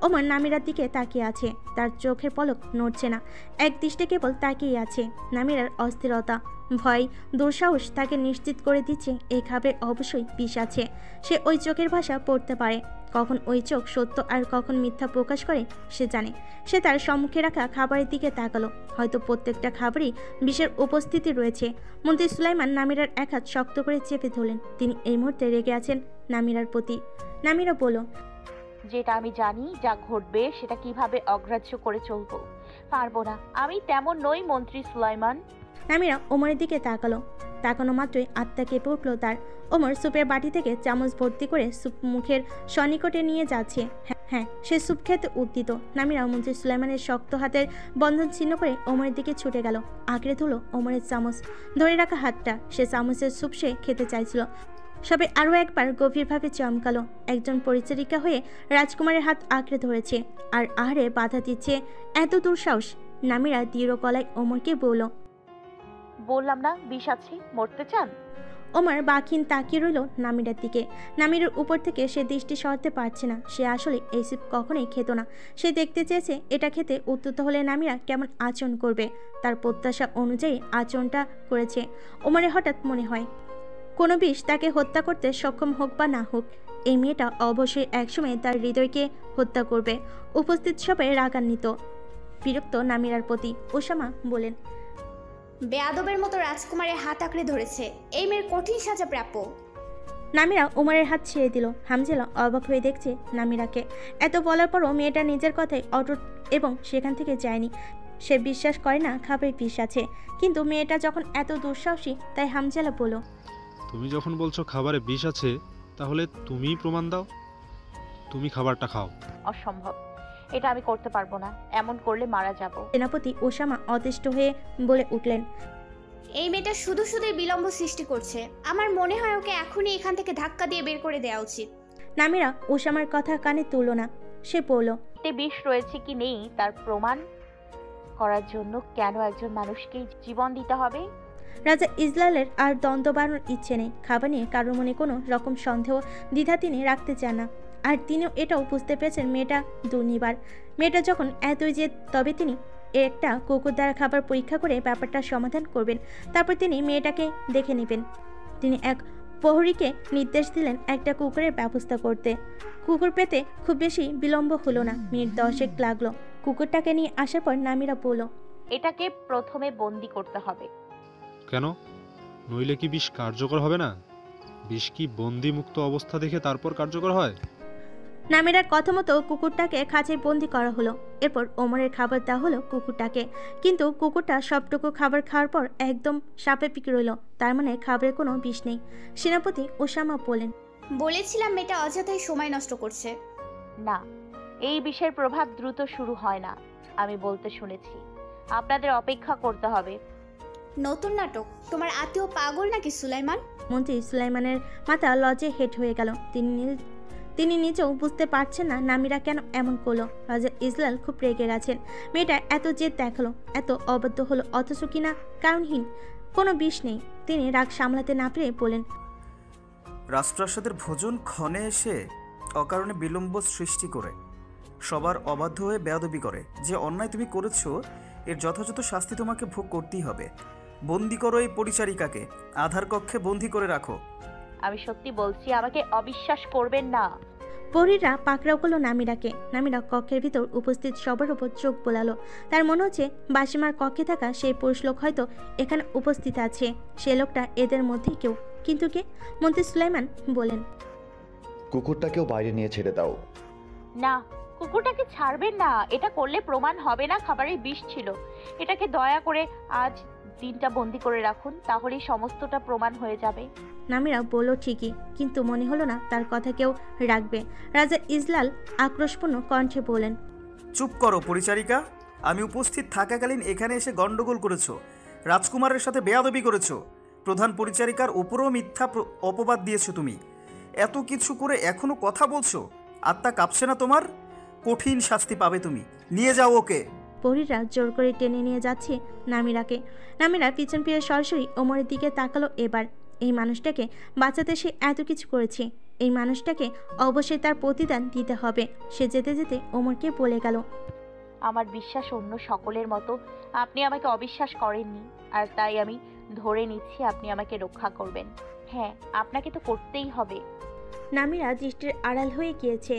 ওমর নামিরার দিকে তাকিয়ে আছে, তার চোখের পলক নড়ছে না, এক দৃষ্টে কেবল তাকিয়ে আছে। নামিরার অস্থিরতা, ভয়, দুঃসাহস তাকে নিশ্চিত করে দিচ্ছে এই খাবারে অবশ্যই বিষ আছে। সে ওই চোখের ভাষা পড়তে পারে, কখন ওই চোখ সত্য আর কখন মিথ্যা প্রকাশ করে সে জানে। সে তার সম্মুখে রাখা খাবারের দিকে তাকালো, হয়তো প্রত্যেকটা খাবারই বিষের উপস্থিতি রয়েছে। মন্ত্রী সুলাইমান নামিরার এক হাত শক্ত করে চেপে ধরলেন। তিনি এই মুহূর্তে রেগে আছেন নামিরার প্রতি। নামিরা বলল, যেটা আমি জানি যা ঘটবে সেটা কিভাবে অগ্রাহ্য করে চলবো পারবো না। আমি তেমন নই মন্ত্রী সুলাইমান। নামিরা ওমরের দিকে তাকানো মাত্রই আত্মা কেঁপে উঠল তার। ওমর সুপের বাটি থেকে চামচ ভর্তি করে স্যুপ মুখের সনিকটে নিয়ে যাচ্ছে। হ্যাঁ, সে স্যুপ খেতে উদ্যত। নামিরা মন্ত্রী সুলাইমানের শক্ত হাতের বন্ধন ছিন্ন করে ওমরের দিকে ছুটে গেল, আঁকড়ে ধরল ওমরের চামচ ধরে রাখা হাতটা। সে চামচের স্যুপ সে খেতে চাইছিল, সবে আরও একবার গভীরভাবে চমকালো। একজন পরিচারিকা হয়ে রাজকুমারের হাত আঁকড়ে ধরেছে আর আহারে বাধা দিচ্ছে, এত দুঃসাহস! নামিরা দৃঢ় গলায় ওমরকে বলল, বললাম না বিষ আছে, মরতে চান? ওমর বাখিন তাকিয়ে রইল নামিরার দিকে। নামিরার উপর থেকে সে দৃষ্টি সরাতে পারছে না। সে আসলে এই স্যুপ কখনোই খেত না। সে দেখতে চেয়েছে এটা খেতে উদ্যত হলে নামিরা কেমন আচরণ করবে। তার প্রত্যাশা অনুযায়ী আচরণটা করেছে। ওমরের হঠাৎ মনে হয়, কোনো বিষ তাকে হত্যা করতে সক্ষম হোক বা না হোক, এই মেয়েটা অবশ্যই একসময় তার হৃদয়কে হত্যা করবে। উপস্থিত সবাই রাগান্বিত, বিরক্ত নামিরার প্রতি। ওসামা বলেন, বেয়াদবের মতো রাজকুমারের হাত আঁকড়ে ধরেছে, এই মেয়ের কঠিন সাজা প্রাপ্য। নামিরা ওমরের হাত ছেড়ে দিল। হামজেলা অবাক হয়ে দেখছে নামিরাকে। এত বলার পরও মেয়েটা নিজের কথায় অটুট এবং সেখান থেকে যায়নি। সে বিশ্বাস করে না খাবারে বিষ আছে, কিন্তু মেয়েটা যখন এত দুঃসাহসী তাই হামজেলা বলল, তুমি যখন বলছো খাবারে বিষ আছে, তাহলে তুমিই প্রমাণ দাও। তুমি খাবারটা খাও। অসম্ভব, এটা আমি করতে পারবো না। এমন করলে মারা যাব। সেনাপতি ওসামা অতিষ্ঠ হয়ে বলে উঠলেন, এই মেয়েটা শুধু শুধুই বিলম্ব সৃষ্টি করছে। আমার মনে হয় ওকে এখনই এখান থেকে ধাক্কা দিয়ে বের করে দেওয়া উচিত। নামিরা ওসামার কথা কানে তুলল না। সে বলল, এতে বিষ রয়েছে কি নেই তার প্রমাণ করার জন্য কেন একজন মানুষকে জীবন দিতে হবে? রাজা ইজলালের আর দ্বন্দ্ব বাড়ানোর ইচ্ছে নেই। খাবার নিয়ে কারোর মনে কোনো রকম সন্দেহ দ্বিধা তিনি রাখতে চান না। আর তিনিও এটাও বুঝতে পেরেছেন মেয়েটা দুর্নিবার। মেয়েটা যখন এতই জেদ, তবে তিনি একটা কুকুর দ্বারা খাবার পরীক্ষা করে ব্যাপারটা সমাধান করবেন। তারপর তিনি মেয়েটাকে দেখে নেবেন। তিনি এক প্রহরীকে নির্দেশ দিলেন একটা কুকুরের ব্যবস্থা করতে। কুকুর পেতে খুব বেশি বিলম্ব হলো না, মিনিট 10 লাগলো। কুকুরটাকে নিয়ে আসার পর নামিরা বলল, এটাকে প্রথমে বন্দি করতে হবে। কেন? নইলে কি বিষ কার্যকর হবে না? বিষ কি বন্দি মুক্ত অবস্থা দেখে তারপর কার্যকর হয়? নামিরার কথা মতো কুকুরটাকে খাঁচায় বন্দি করা হলো। এরপর ওমরের খাবার দেওয়া হলো কুকুরটাকে, কিন্তু কুকুরটা সবটুকু খাবার খাওয়ার পর একদম স্বাভাবিক রইল। তার মানে খাবারের কোনো বিষ নেই। সেনাপতি ওসামা বলেন, বলেছিলাম মেয়েটা অযথাই সময় নষ্ট করছে। না, এই বিষের প্রভাব দ্রুত শুরু হয় না। আমি বলতে শুনেছি আপনাদের অপেক্ষা করতে হবে। নতুন নাটক? তোমার আত্মীয় পাগল নাকি সুলাইমান? মন্ত্রী সুলাইমানের মাথা লজ্জে হেট হয়ে গেল। তিনি নিজেও বুঝতে পারছেন না নামিরা কেন এমন করলো। রাজা ইজলাল খুব রেগে গেছেন। মেয়েটা এত জেদ দেখালো, এত অবদ্ধ হলো, অথচ কিনা কারণহীন, কোনো বিষ নেই। তিনি রাগ সামলাতে না পেরে বলেন, রাজপ্রাসাদের ভোজন ক্ষণে এসে অকারণে বিলম্ব সৃষ্টি করে সবার অবাধ্য হয়ে বেয়াদবি করে। যে অন্যায় তুমি করেছো এর যথাযথ শাস্তি তোমাকে ভোগ করতেই হবে। বন্দি করো এই পরিচারিকাকে, আধার কক্ষে বন্দি করে রাখো। আমি সত্যি বলছি, আমাকে অবিশ্বাস করবেন না। পরীরা পাকড়াও করলো নামিরাকে। নামিরা কক্ষের ভিতর উপস্থিত সবার উপর চোখ বোলালো। তার মনে হচ্ছে বাসিমার কক্ষে থাকা সেই পুরুষ লোক হয়তো এখানে উপস্থিত আছে। সে লোকটা এদের মধ্যেই কেউ। কিন্তু কে? মন্ত্রী সুলাইমান বলেন, কুকুরটাকেও বাইরে নিয়ে ছেড়ে দাও। না, কুকুরটাকে ছাড়বেন না। এটা করলে প্রমাণ হবে না খাবারে বিষ ছিল। এটাকে দয়া করে আজ দিনটা বন্দি করে রাখুন, তাহলেই সমস্তটা প্রমাণ হয়ে যাবে। নামিরা বলল ঠিকই, কিন্তু মনে হলো না তার কথা কেউ রাখবে। রাজা ইজলাল আক্রোশপূর্ণ কণ্ঠে বলেন, চুপ করো পরিচারিকা। আমি উপস্থিত থাকাকালীন এখানে এসে গন্ডগোল করেছো, রাজকুমারের সাথে বেয়াদবি করেছো, প্রধান পরিচারিকার উপরও মিথ্যা অপবাদ দিয়েছো। তুমি এত কিছু করে এখনো কথা বলছো? আত্মা কাঁপছে না তোমার? কঠিন শাস্তি পাবে তুমি। নিয়ে যাও ওকে। পরীরা জোর করে টেনে নিয়ে যাচ্ছে নামিরাকে। নামিরা পিছন ফিরে সরাসরি ওমরের দিকে তাকালো। এবার এই মানুষটাকে বাঁচাতে সে এত কিছু করেছে, এই মানুষটাকে অবশ্যই তার প্রতিদান দিতে হবে। সে যেতে যেতে ওমরকে বলে গেল, আমার বিশ্বাস অন্য সকলের মতো আপনি আমাকে অবিশ্বাস করেননি, আর তাই আমি ধরে নিচ্ছি আপনি আমাকে রক্ষা করবেন। হ্যাঁ, আপনাকে তো করতেই হবে। নামিরা দৃষ্টির আড়াল হয়ে গিয়েছে।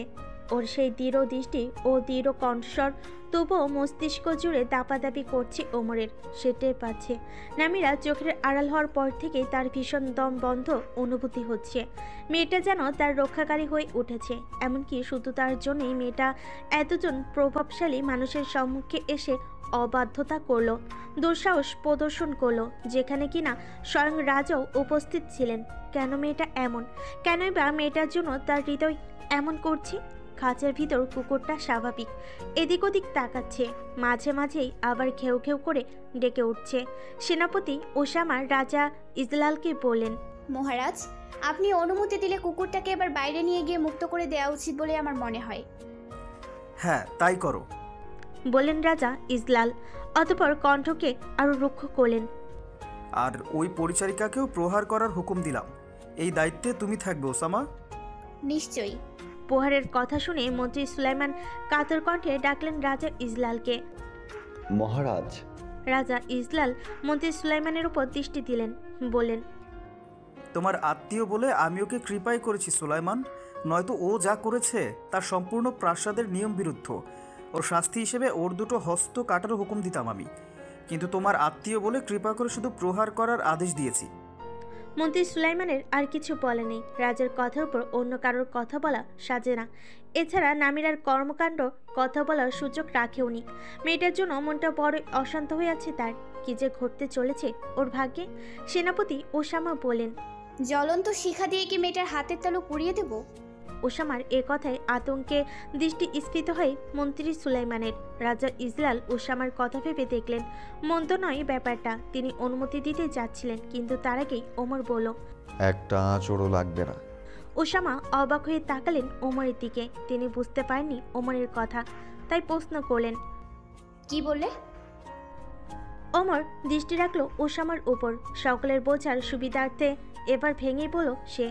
ওর সেই দৃঢ় দৃষ্টি ও দৃঢ় কণ্ঠস্বর তবুও মস্তিষ্ক জুড়ে দাপাদাপি করছে ওমরের। সে টের পাচ্ছে নামিরা চোখের আড়াল হওয়ার পর থেকেই তার ভীষণ দম বন্ধ অনুভূতি হচ্ছে। মেয়েটা যেন তার রক্ষাকারী হয়ে উঠেছে। এমনকি শুধু তার জন্যই মেয়েটা এতজন প্রভাবশালী মানুষের সম্মুখে এসে অবাধ্যতা করলো, দুঃসাহস প্রদর্শন করলো, যেখানে কিনা স্বয়ং রাজাও উপস্থিত ছিলেন। কেন মেয়েটা এমন? কেনই বা মেয়েটার জন্য তার হৃদয় এমন করছে? খাঁচার ভিতর কুকুরটা স্বাভাবিক এদিক ওদিক তাকাচ্ছে, মাঝে মাঝেই আবার ঘেউ ঘেউ করে ডেকে উঠছে। সেনাপতি ওসামা রাজা ইজলালকে বললেন, মহারাজ, আপনি অনুমতি দিলে কুকুরটাকে এবার বাইরে নিয়ে গিয়ে মুক্ত করে দেওয়া উচিত বলে আমার মনে হয়। হ্যাঁ, তাই করো, বললেন রাজা ইজলাল। অতঃপর কণ্ঠকে আরো রুক্ষ করলেন, আর ওই পরিচারিকাকেও প্রহার করার হুকুম দিলাম। এই দায়িত্বে তুমি থাকবে ওসামা। নিশ্চয়ই। প্রহারের কথা শুনে মন্ত্রী সুলাইমান কাতর কণ্ঠে ডাকলেন রাজা ইজলালকে। মহারাজ। রাজা ইজলাল মন্ত্রী সুলাইমানের উপর দৃষ্টি দিলেন, বললেন, তোমার আত্মীয় বলে আমি ওকে কৃপাই করেছি সুলাইমান, নয়তো ও যা করেছে তার সম্পূর্ণ প্রাসাদের নিয়ম বিরুদ্ধ। ওর শাস্তি হিসেবে ওর দুটো হস্ত কাটার হুকুম দিতাম আমি, কিন্তু তোমার আত্মীয় বলে কৃপা করে শুধু প্রহার করার আদেশ দিয়েছি। মন্ত্রী সুলাইমানের আর কিছু বলে নেই। রাজার কথার উপর অন্য কারোর কথা বলা সাজে না। এছাড়া নামিরার কর্মকাণ্ড কথা বলার সুযোগ রাখেওনি। মেয়েটার জন্য মনটা বড় অশান্ত হয়ে আছে তার। কি যে ঘটতে চলেছে ওর ভাগ্যে। সেনাপতি ওসামা বলেন, জ্বলন্ত শিখা দিয়ে কি মেয়েটার হাতের তালু পুড়িয়ে দেব? ওসামার এ কথায় আতঙ্কে দৃষ্টি স্ফীত হয় মন্ত্রী সুলাইমানের। রাজা ইজলাল ওসামার কথা ভেবে দেখলেন মন্দ নয় ব্যাপারটা। তিনি অনুমতি দিতে যাচ্ছিলেন, কিন্তু তার আগেই ওমর বলল, একটা আঁচড়ও লাগবে না। ওসামা অবাক হয়ে তাকালেন ওমরের দিকে। তিনি বুঝতে পারেননি ওমরের কথা, তাই প্রশ্ন করলেন, কি বললে? ওমর দৃষ্টি রাখলো ওসামার উপর। সকলের বোঝার সুবিধার্থে এবার ভেঙে বলল সে,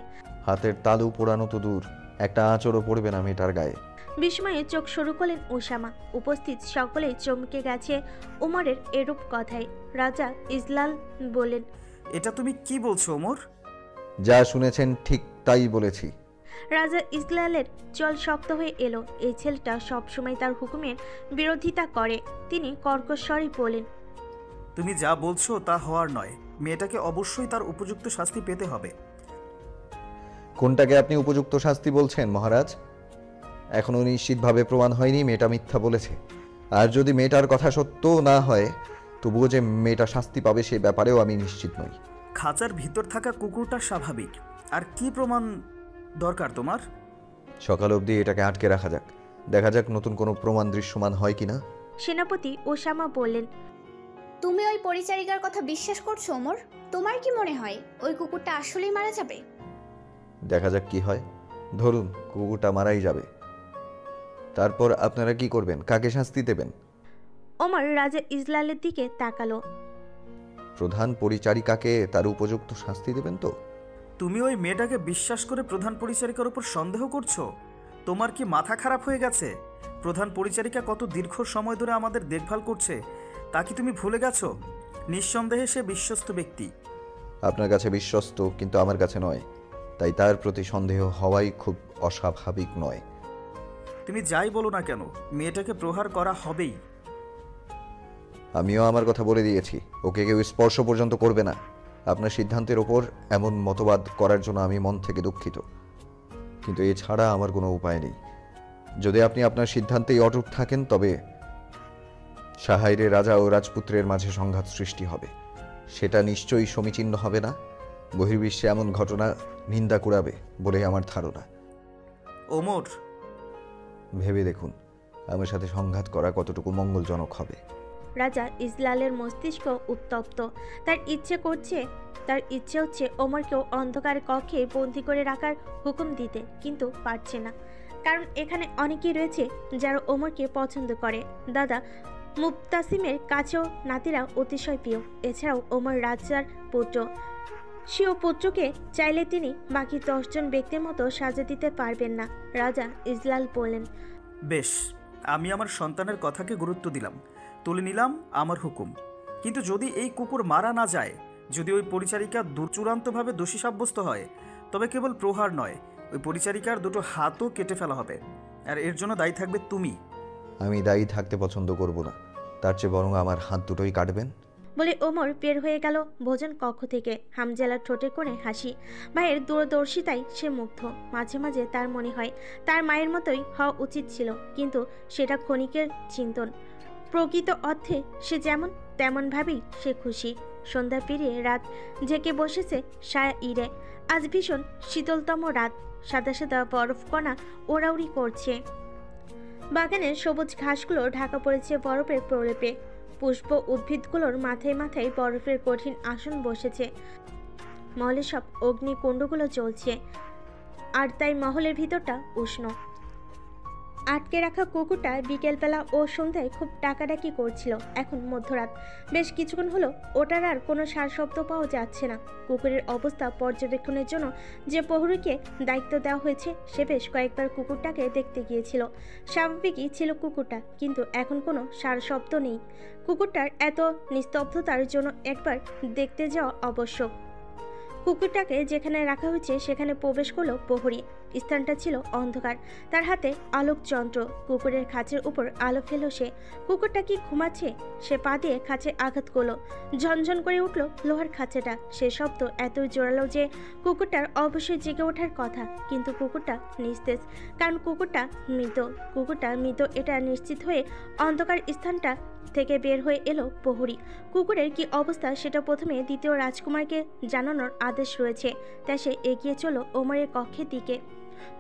হাতের তালু পোড়ানো তো দূর, একটা আঁচড়ও পড়বে না মেয়েটার গায়ে। বিস্ময়ে চোখ শুরু করলেন ওসামা। উপস্থিত সকলেই চমকে গেছে ওমরের এরূপ কথায়। রাজা ইজলাল বললেন, এটা তুমি কি বলছো ওমর? যা শুনেছেন ঠিক তাই বলেছি। রাজা ইজলালের জল শক্ত হয়ে এলো। এই ছেলেটা সবসময় তার হুকুমের বিরোধিতা করে। তিনি কর্কশ্বরে বলেন, তুমি যা বলছো তা হওয়ার নয়। মেয়েটাকে অবশ্যই তার উপযুক্ত শাস্তি পেতে হবে। কোনটাকে আপনি উপযুক্ত শাস্তি বলছেন মহারাজ? এখনো নিশ্চিতভাবে প্রমাণ হয়নি মেয়েটা মিথ্যা বলেছে। আর যদি মেয়েটার কথা সত্য না হয়, তবুও যে মেয়েটা শাস্তি পাবে সে ব্যাপারেও আমি নিশ্চিত নই। খাঁচার ভিতর থাকা কুকুরটা স্বাভাবিক, আর কি প্রমাণ দরকার তোমার? সকাল অবধি এটাকে আটকে রাখা যাক, দেখা যাক নতুন কোনো প্রমাণ দৃশ্যমান হয় কিনা। সেনাপতি ওসামা বললেন, তুমি ওই পরিচারিকার কথা বিশ্বাস করছো ওমর? তোমার কি মনে হয় ওই কুকুরটা আসলেই মারা যাবে? দেখা যাক কি হয়। ধরুন কুকুরটা মারাই যাবে, তারপর আপনারা কি করবেন? কাকে শাস্তি দেবেন? ওমর রাজা ইজলালের দিকে তাকালো। প্রধান পরিচারিকাকে তার উপযুক্ত শাস্তি দেবেন তো? তুমি ওই মেয়েটাকে বিশ্বাস করে প্রধান পরিচারিকার উপর সন্দেহ করছো? তোমার কি মাথা খারাপ হয়ে গেছে? প্রধান পরিচারিকা কত দীর্ঘ সময় ধরে আমাদের দেখভাল করছে তা কি তুমি ভুলে গেছো? নিঃসন্দেহে সে বিশ্বস্ত ব্যক্তি। আপনার কাছে বিশ্বস্ত, কিন্তু আমার কাছে নয়। তাই তার প্রতি সন্দেহ হওয়াই খুব অস্বাভাবিক নয়। তুমি যাই বলো না কেন, মেয়েটাকে প্রহার করা হবেই। আমিও আমার কথা বলে দিয়েছি, ওকে কেউ স্পর্শ পর্যন্ত করবে না। আপনার সিদ্ধান্তের ওপর এমন মতবাদ করার জন্য আমি মন থেকে দুঃখিত, কিন্তু এছাড়া আমার কোনো উপায় নেই। যদি আপনি আপনার সিদ্ধান্তেই অটুট থাকেন, তবে সাহাইরে রাজা ও রাজপুত্রের মাঝে সংঘাত সৃষ্টি হবে। সেটা নিশ্চয়ই সমীচীন হবে না। বহির্বিশ্বে এমন ঘটনা নিন্দা কুড়াবে বলে আমার ধারণা। ওমর, ভেবে দেখুন আমার সাথে সংঘাত করা কতটুকু মঙ্গলজনক হবে। রাজা ইজলালের মস্তিষ্ক উত্তপ্ত। তার ইচ্ছে হচ্ছে ওমরকেও অন্ধকার কক্ষে বন্দি করে রাখার হুকুম দিতে, কিন্তু পারছে না। কারণ এখানে অনেকেই রয়েছে যারা ওমরকে পছন্দ করে। দাদা মুবতাসিমের কাছেও নাতিরা অতিশয় প্রিয়। এছাড়াও ওমর রাজার পুত্র, সেও পুত্রকে চাইলে তিনি বাকি 10 জন ব্যক্তির মতো সাজা দিতে পারবেন না। রাজা ইজলাল বললেন, বেশ, আমি আমার সন্তানের কথাকে গুরুত্ব দিলাম, তুলে নিলাম আমার হুকুম। কিন্তু যদি এই কুকুর মারা না যায়, যদি ওই পরিচারিকা চূড়ান্তভাবে দোষী সাব্যস্ত হয়, তবে কেবল প্রহার নয়, ওই পরিচারিকার 2 হাতও কেটে ফেলা হবে। আর এর জন্য দায়ী থাকবে তুমি। আমি দায়ী থাকতে পছন্দ করব না, তার চেয়ে বরং আমার হাত দুটোই কাটবেন। বলে ওমর বের হয়ে গেল ভোজন কক্ষ থেকে। হামজালার ঠোঁটে করে হাসি। ভাইয়ের দূরদর্শিতায় সে মুগ্ধ। মাঝে মাঝে তার মনে হয় তার মায়ের মতোই হওয়া উচিত ছিল, কিন্তু সেটা ক্ষণিকের চিন্তন। প্রকৃত অর্থে সে যেমন তেমনভাবেই সে খুশি। সন্ধ্যা পেরিয়ে রাত ঝেঁকে বসেছে সাইরে। আজ ভীষণ শীতলতম রাত। সাদা সাদা বরফকণা ওড়াউড়ি করছে। বাগানের সবুজ ঘাসগুলো ঢাকা পড়েছে বরফের প্রলেপে। পুষ্প উদ্ভিদগুলোর মাথায় মাথায় বরফের কঠিন আসন বসেছে। মহলে সব অগ্নিকুণ্ডগুলো জ্বলছে, আর তাই মহলের ভিতরটা উষ্ণ। আটকে রাখা কুকুরটা বিকেলবেলা ও সন্ধ্যায় খুব ডাকাডাকি করছিল। এখন মধ্যরাত, বেশ কিছুক্ষণ হলো ওটার আর কোনো সার শব্দ পাওয়া যাচ্ছে না। কুকুরের অবস্থা পর্যবেক্ষণের জন্য যে প্রহরীকে দায়িত্ব দেওয়া হয়েছে, সে বেশ কয়েকবার কুকুরটাকে দেখতে গিয়েছিল। স্বাভাবিকই ছিল কুকুরটা, কিন্তু এখন কোনো সার শব্দ নেই। কুকুরটার এত নিস্তব্ধতার জন্য একবার দেখতে যাওয়া আবশ্যক। কুকুরটাকে যেখানে রাখা হয়েছে সেখানে প্রবেশ করলো প্রহরী। স্থানটা ছিল অন্ধকার। তার হাতে আলোক যন্ত্র। কুকুরের খাঁচের উপর আলো ফেলো সে। কুকুরটা কি ঘুমাচ্ছে? সে পা দিয়ে খাঁচে আঘাত করলো। ঝনঝন করে উঠল লোহার খাঁচাটা। সে শব্দ এত জোরালো যে কুকুরটার অবশ্যই জেগে ওঠার কথা, কিন্তু কুকুরটা নিস্তেজ, কারণ কুকুরটা মৃত এটা নিশ্চিত হয়ে অন্ধকার স্থানটা থেকে বের হয়ে এলো প্রহরী। কুকুরের কি অবস্থা সেটা প্রথমে দ্বিতীয় রাজকুমারকে জানানোর আদেশ রয়েছে, তাই সে এগিয়ে চলো ওমরের কক্ষের দিকে।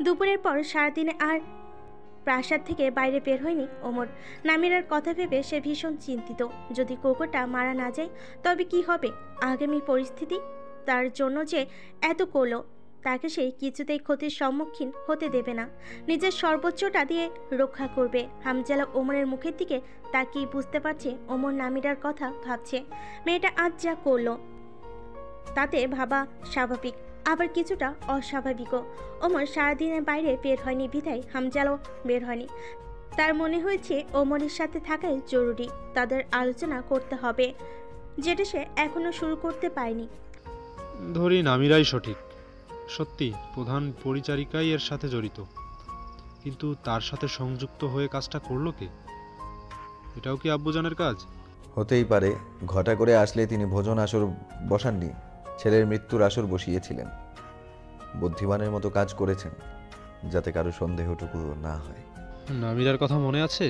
দুপুরের পর সারাদিনে আর প্রাসাদ থেকে বাইরে বের হয়নি ওমর। নামিরার কথা ভেবে সে ভীষণ চিন্তিত। যদি কুকুরটা মারা না যায় তবে কি হবে? আগামী পরিস্থিতি তার জন্য যে এত করলো, তাকে সে কিছুতেই ক্ষতির সম্মুখীন হতে দেবে না। নিজের সর্বোচ্চটা দিয়ে রক্ষা করবে। হামজালা ওমরের মুখের দিকে তাকিয়ে বুঝতে পারছে ওমর নামিরার কথা ভাবছে। মেয়েটা আজ যা করলো তাতে ভাবা স্বাভাবিক, আবার কিছুটা অস্বাভাবিকও। ওমর সারাদিনের বাইরে বের হয়নি বিধায় হামজালাও বের হয়নি। তার মনে হয়েছে ওমরের সাথে থাকাই জরুরি। তাদের আলোচনা করতে হবে, যেটা সে এখনো শুরু করতে পারেনি। ধরি নামিরাই সঠিক। সত্যি প্রধান পরিচারিকাই এর সাথে জড়িত, কিন্তু তার সাথে সংযুক্ত হয়ে কাজটা করলো কে? এটাও কি আব্বুজানের কাজ? হতেই পারে। ঘটা করে আসলে তিনি ভোজন আসর বসাননি, ছেলের মৃত্যুর আসর বসিয়েছিলেন। বুদ্ধিমানের মতো কাজ করেছেন, যাতে কারো সন্দেহটুকু না হয়। নামিরার কথা মনে আছে?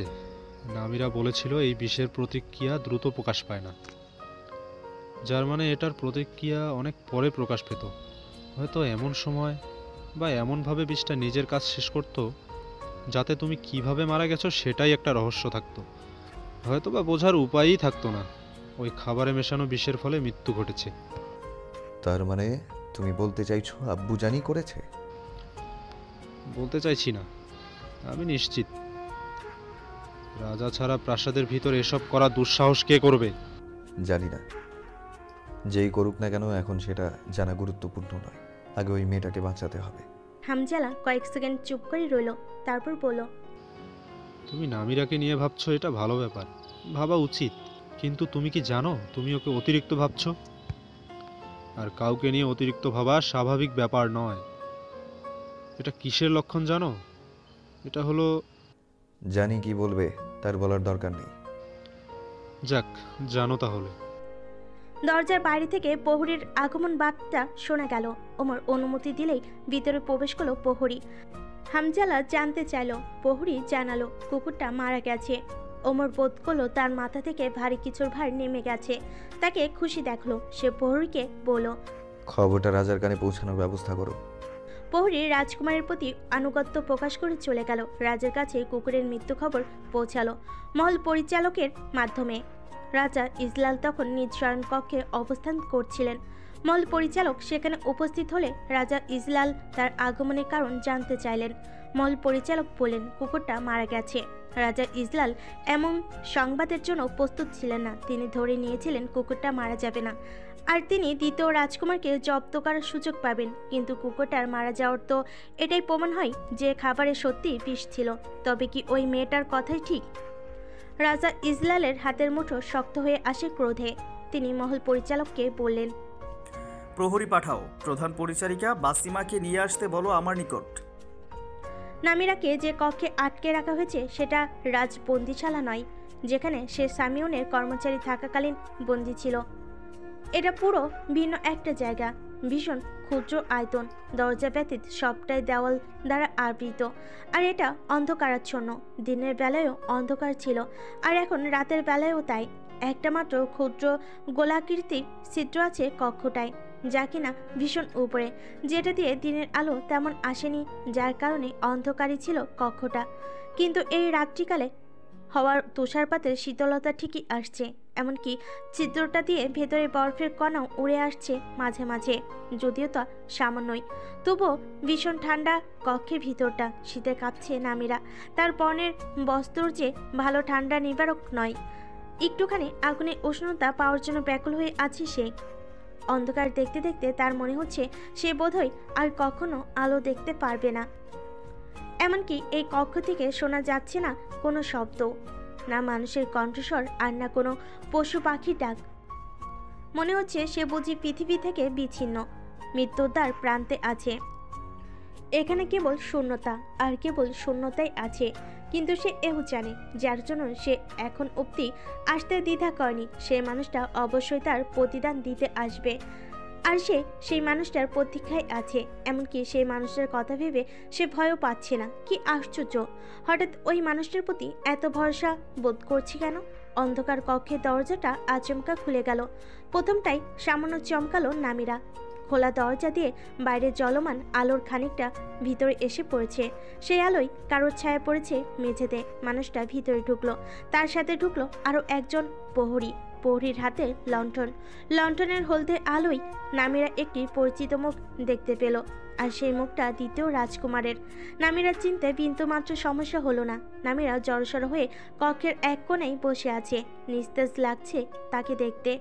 নামিরা বলেছিল এই বিষের প্রতিক্রিয়া দ্রুত প্রকাশ পায় না, যার মানে এটার প্রতিক্রিয়া অনেক পরে প্রকাশ পেত। হয়তো এমন সময় বা এমনভাবে বিষটা নিজের কাজ শেষ করতো যাতে তুমি কিভাবে মারা গেছো সেটাই একটা রহস্য থাকতো। হয়তো বা বোঝার উপায়ই থাকতো না ওই খাবারে মেশানো বিষের ফলে মৃত্যু ঘটেছে। তার মানে তুমি বলতে চাইছো আব্বু জানি করেছে? বলতে চাইছি না, আমি নিশ্চিত। রাজা ছাড়া প্রাসাদের ভিতর এসব করা দুঃসাহস কে করবে? জানি না, যেই করুক না কেন এখন সেটা জানা গুরুত্বপূর্ণ নয়। আগে ওই মেয়েটাকে বাঁচাতে হবে। হামজালা কয়েক সেকেন্ড চুপ করে রইল, তারপর বলল, তুমি নামিরাকে নিয়ে ভাবছো, এটা ভালো ব্যাপার, ভাবা উচিত। কিন্তু তুমি কি জানো তুমি ওকে অতিরিক্ত ভাবছো? আর কাউকে নিয়ে অতিরিক্ত ভাবা স্বাভাবিক ব্যাপার নয়। এটা কিসের লক্ষণ জানো? এটা হলো... জানি কি বলবে, তার বলার দরকার নেই। যাক, জানো তাহলে। দরজার বাইরে থেকে প্রহরীর আগমন বার্তা শোনা গেল। ওমর অনুমতি দিলেই ভিতরে প্রবেশ করলো প্রহরী। হামজালা জানতে চাইল, প্রহরী জানালো কুকুরটা মারা গেছে। ওমর বোধ করলো তার মাথা থেকে ভারী কিছুর ভার নেমে গেছে। তাকে খুশি দেখলো। সে প্রহরীকে বলল, খবরটা রাজার কানে পৌঁছানোর ব্যবস্থা করো। প্রহরী রাজকুমারের প্রতি আনুগত্য প্রকাশ করে চলে গেল। রাজার কাছে কুকুরের মৃত্যু খবর পৌঁছালো মহল পরিচালকের মাধ্যমে। রাজা ইজলাল তখন নিজ শয়নকক্ষে অবস্থান করছিলেন। মহল পরিচালক সেখানে উপস্থিত হলে রাজা ইজলাল তার আগমনের কারণ জানতে চাইলেন। মহল পরিচালক বললেন কুকুরটা মারা গেছে। রাজা ইজলাল এমন সংবাদের জন্য প্রস্তুত ছিলেন না। তিনি ধরে নিয়েছিলেন কুকুরটা মারা যাবে না, আর তিনি দ্বিতীয় রাজকুমারকে জব্দ করার সুযোগ পাবেন। কিন্তু কুকুরটার মারা যাওয়ার তো এটাই প্রমাণ হয় যে খাবারে সত্যি বিষ ছিল। তবে কি ওই মেয়েটার কথাই ঠিক? রাজা ইজলালের হাতের মুঠো শক্ত হয়ে আসে ক্রোধে। তিনি মহল পরিচালককে বললেন, প্রহরী পাঠাও, প্রধান পরিচারিকা বাসিমাকে নিয়ে আসতে বলো আমার নিকট। নামিরাকে যে কক্ষে আটকে রাখা হয়েছে সেটা রাজবন্দিশালা নয়, যেখানে সে সামিউনের কর্মচারী থাকাকালীন বন্দী ছিল। এটা পুরো ভিন্ন একটা জায়গা। ভীষণ ক্ষুদ্র আয়তন, দরজা ব্যতীত সবটাই দেওয়াল দ্বারা আবৃত। আর এটা অন্ধকারাচ্ছন্ন। দিনের বেলায়ও অন্ধকার ছিল, আর এখন রাতের বেলায়ও তাই। একটা মাত্র ক্ষুদ্র গোলাকৃতির ছিদ্র আছে কক্ষটায়, যা কিনা ভীষণ উপরে, যেটা দিয়ে দিনের আলো তেমন আসেনি, যার কারণে অন্ধকারই ছিল কক্ষটা। কিন্তু এই রাত্রিকালে হওয়ার তুষারপাতের শীতলতা ঠিকই আসছে। এমনকি ছিদ্রটা দিয়ে ভেতরে বরফের কণাও উড়ে আসছে মাঝে মাঝে, যদিও তা সামান্যই। তবুও ভীষণ ঠান্ডা কক্ষের ভিতরটা। শীতে কাঁপছে নামিরা। তার পরনের বস্ত্রর যে ভালো ঠান্ডা নিবারক নয়। একটুখানি আগুনের উষ্ণতা পাওয়ার জন্য ব্যাকুল হয়ে আছে সে। অন্ধকার দেখতে দেখতে তার মনে হচ্ছে সে বোধহয় আর কখনো আলো দেখতে পারবে না। এমনকি এই কক্ষ থেকে শোনা যাচ্ছে না কোনো শব্দ, না মানুষের কণ্ঠস্বর, আর না কোনো পশু পাখির ডাক। মনে হচ্ছে সে বুঝি পৃথিবী থেকে বিচ্ছিন্ন, মৃত্যুর দ্বার প্রান্তে আছে। এখানে কেবল শূন্যতা, আর কেবল শূন্যতাই আছে। কিন্তু সে এও জানে, যার জন্য সে এখন অবধি আসতে দ্বিধা করেনি, সে মানুষটা অবশ্যই তার প্রতিদান দিতে আসবে। আর সে সেই মানুষটার প্রতীক্ষায় আছে। এমনকি সেই মানুষটার কথা ভেবে সে ভয়ও পাচ্ছে না। কি আশ্চর্য, হঠাৎ ওই মানুষটার প্রতি এত ভরসা বোধ করছে কেন? অন্ধকার কক্ষের দরজাটা আচমকা খুলে গেল। প্রথমটাই সামান্য চমকালো নামিরা। খোলা দরজা দিয়ে বাইরে চলমান আলোর খানিকটা ভিতরে এসে পড়েছে। সেই আলোয় কারোর ছায়া পড়েছে মেঝেতে। মানুষটা ভিতরে ঢুকলো। তার সাথে ঢুকলো আরও একজন প্রহরী। প্রহরীর হাতে লণ্ঠন। লণ্ঠনের হলদে আলোয় নামিরা একটি পরিচিত মুখ দেখতে পেল, আর সেই মুখটা দ্বিতীয় রাজকুমারের। নামিরা চিনতে বিন্দুমাত্র সমস্যা হলো না। নামিরা জড়সড় হয়ে কক্ষের এক কোণেই বসে আছে। নিস্তেজ লাগছে তাকে দেখতে।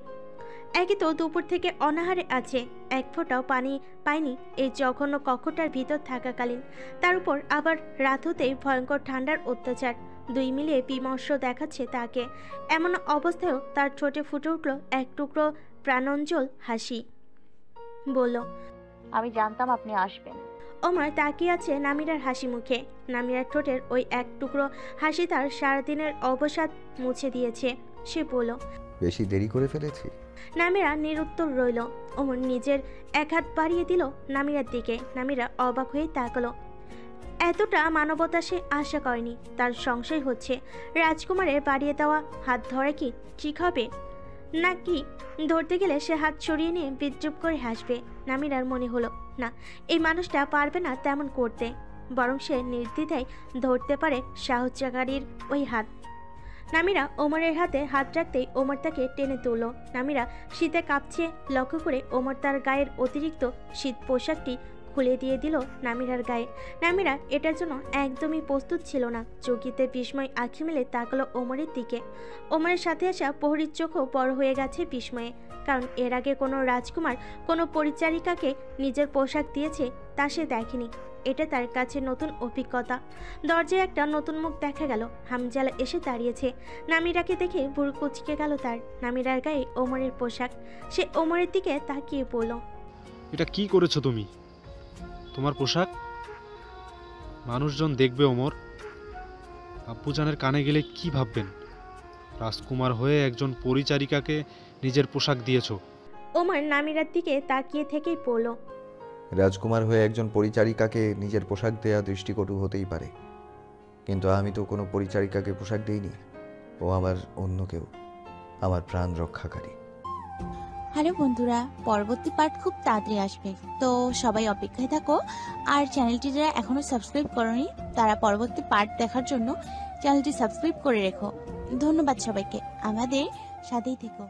একই তো দুপুর থেকে অনাহারে আছে, এক ফোঁটাও পানি পায়নি এই জঘন্য কক্ষটার ভিতর থাকাকালীন। তার উপর আবার রাত হতেই ভয়ঙ্কর ঠান্ডার অত্যাচার। দুই মিলিয়ে বিমর্ষ দেখাচ্ছে তাকে। এমন অবস্থায়ও তার ঠোঁটে ফুটে উঠল এক টুকরো প্রাণঞ্জল হাসি। বলল, আমি জানতাম আপনি আসবেন। ওমর তাকিয়ে আছে নামিরার হাসি মুখে। নামিরার ঠোঁটের ওই এক টুকরো হাসি তার সারাদিনের অবসাদ মুছে দিয়েছে। সে বলল, বেশি দেরি করে ফেলেছি? নামিরা নিরুত্তর রইল। ওমর নিজের এক হাত বাড়িয়ে দিল নামিরার দিকে। নামিরা অবাক হয়ে তাকালো। এতটা মানবতা সে আশা করেনি। তার সংশয় হচ্ছে রাজকুমারের বাড়িয়ে দেওয়া হাত ধরে কি ঠিক হবে, নাকি ধরতে গেলে সে হাত সরিয়ে নিয়ে বিদ্রুপ করে হাসবে। নামিরার মনে হলো না, এই মানুষটা পারবে না তেমন করতে, বরং সে নির্দ্বিধায় ধরতে পারে সাহায্যকারীর ওই হাত। নামিরা ওমরের হাতে হাত রাখতেই ওমর তাকে টেনে তুলল। নামিরা শীতে কাঁপছে লক্ষ্য করে ওমর তার গায়ের অতিরিক্ত শীত পোশাকটি খুলে দিয়ে দিল নামিরার গায়ে। নামিরা এটার জন্য একদমই প্রস্তুত ছিল না। চকিতে বিস্ময় আঁখি মেলে তাকালো ওমরের দিকে। ওমরের সাথে আসা প্রহরীর চোখও বড় হয়ে গেছে বিস্ময়ে, কারণ এর আগে কোনো রাজকুমার কোনো পরিচারিকাকে নিজের পোশাক দিয়েছে তা সে দেখেনি। এটা তার কাছে নতুন অভিজ্ঞতা। দরজায় একটা নতুন মুখ দেখা গেল। হামজালা এসে দাঁড়িয়েছে। নামিরাকে দেখে ভুরু কুচকে গেল তার। নামিরার গায়ে ওমরের পোশাক। সে ওমরের দিকে তাকিয়ে বলল, এটা কি করেছো তুমি? তোমার পোশাক মানুষজন দেখবে ওমর। আব্বুজানের কানে গেলে কি ভাববেন? রাজকুমার হয়ে একজন পরিচারিকাকে নিজের পোশাক দিয়েছো। ওমর নামিরার দিকে তাকিয়ে থেকেই বলল, রাজকুমার হয়ে একজন পরিচারিকাকে নিজের পোশাক দেয়া দৃষ্টিকটু হতেই পারে, কিন্তু আমি তো কোনো পরিচারিকাকে পোশাক দেইনি। ও আমার অন্য কেউ, আমার প্রাণ রক্ষাকারী। হ্যালো বন্ধুরা, পরবর্তী পার্ট খুব তাড়াতাড়ি আসবে, তো সবাই অপেক্ষায় থাকো। আর চ্যানেলটি যারা এখনো সাবস্ক্রাইব করোনি তারা পরবর্তী পার্ট দেখার জন্য চ্যানেলটি সাবস্ক্রাইব করে রেখো। ধন্যবাদ সবাইকে, আমাদের সাথেই থেকো।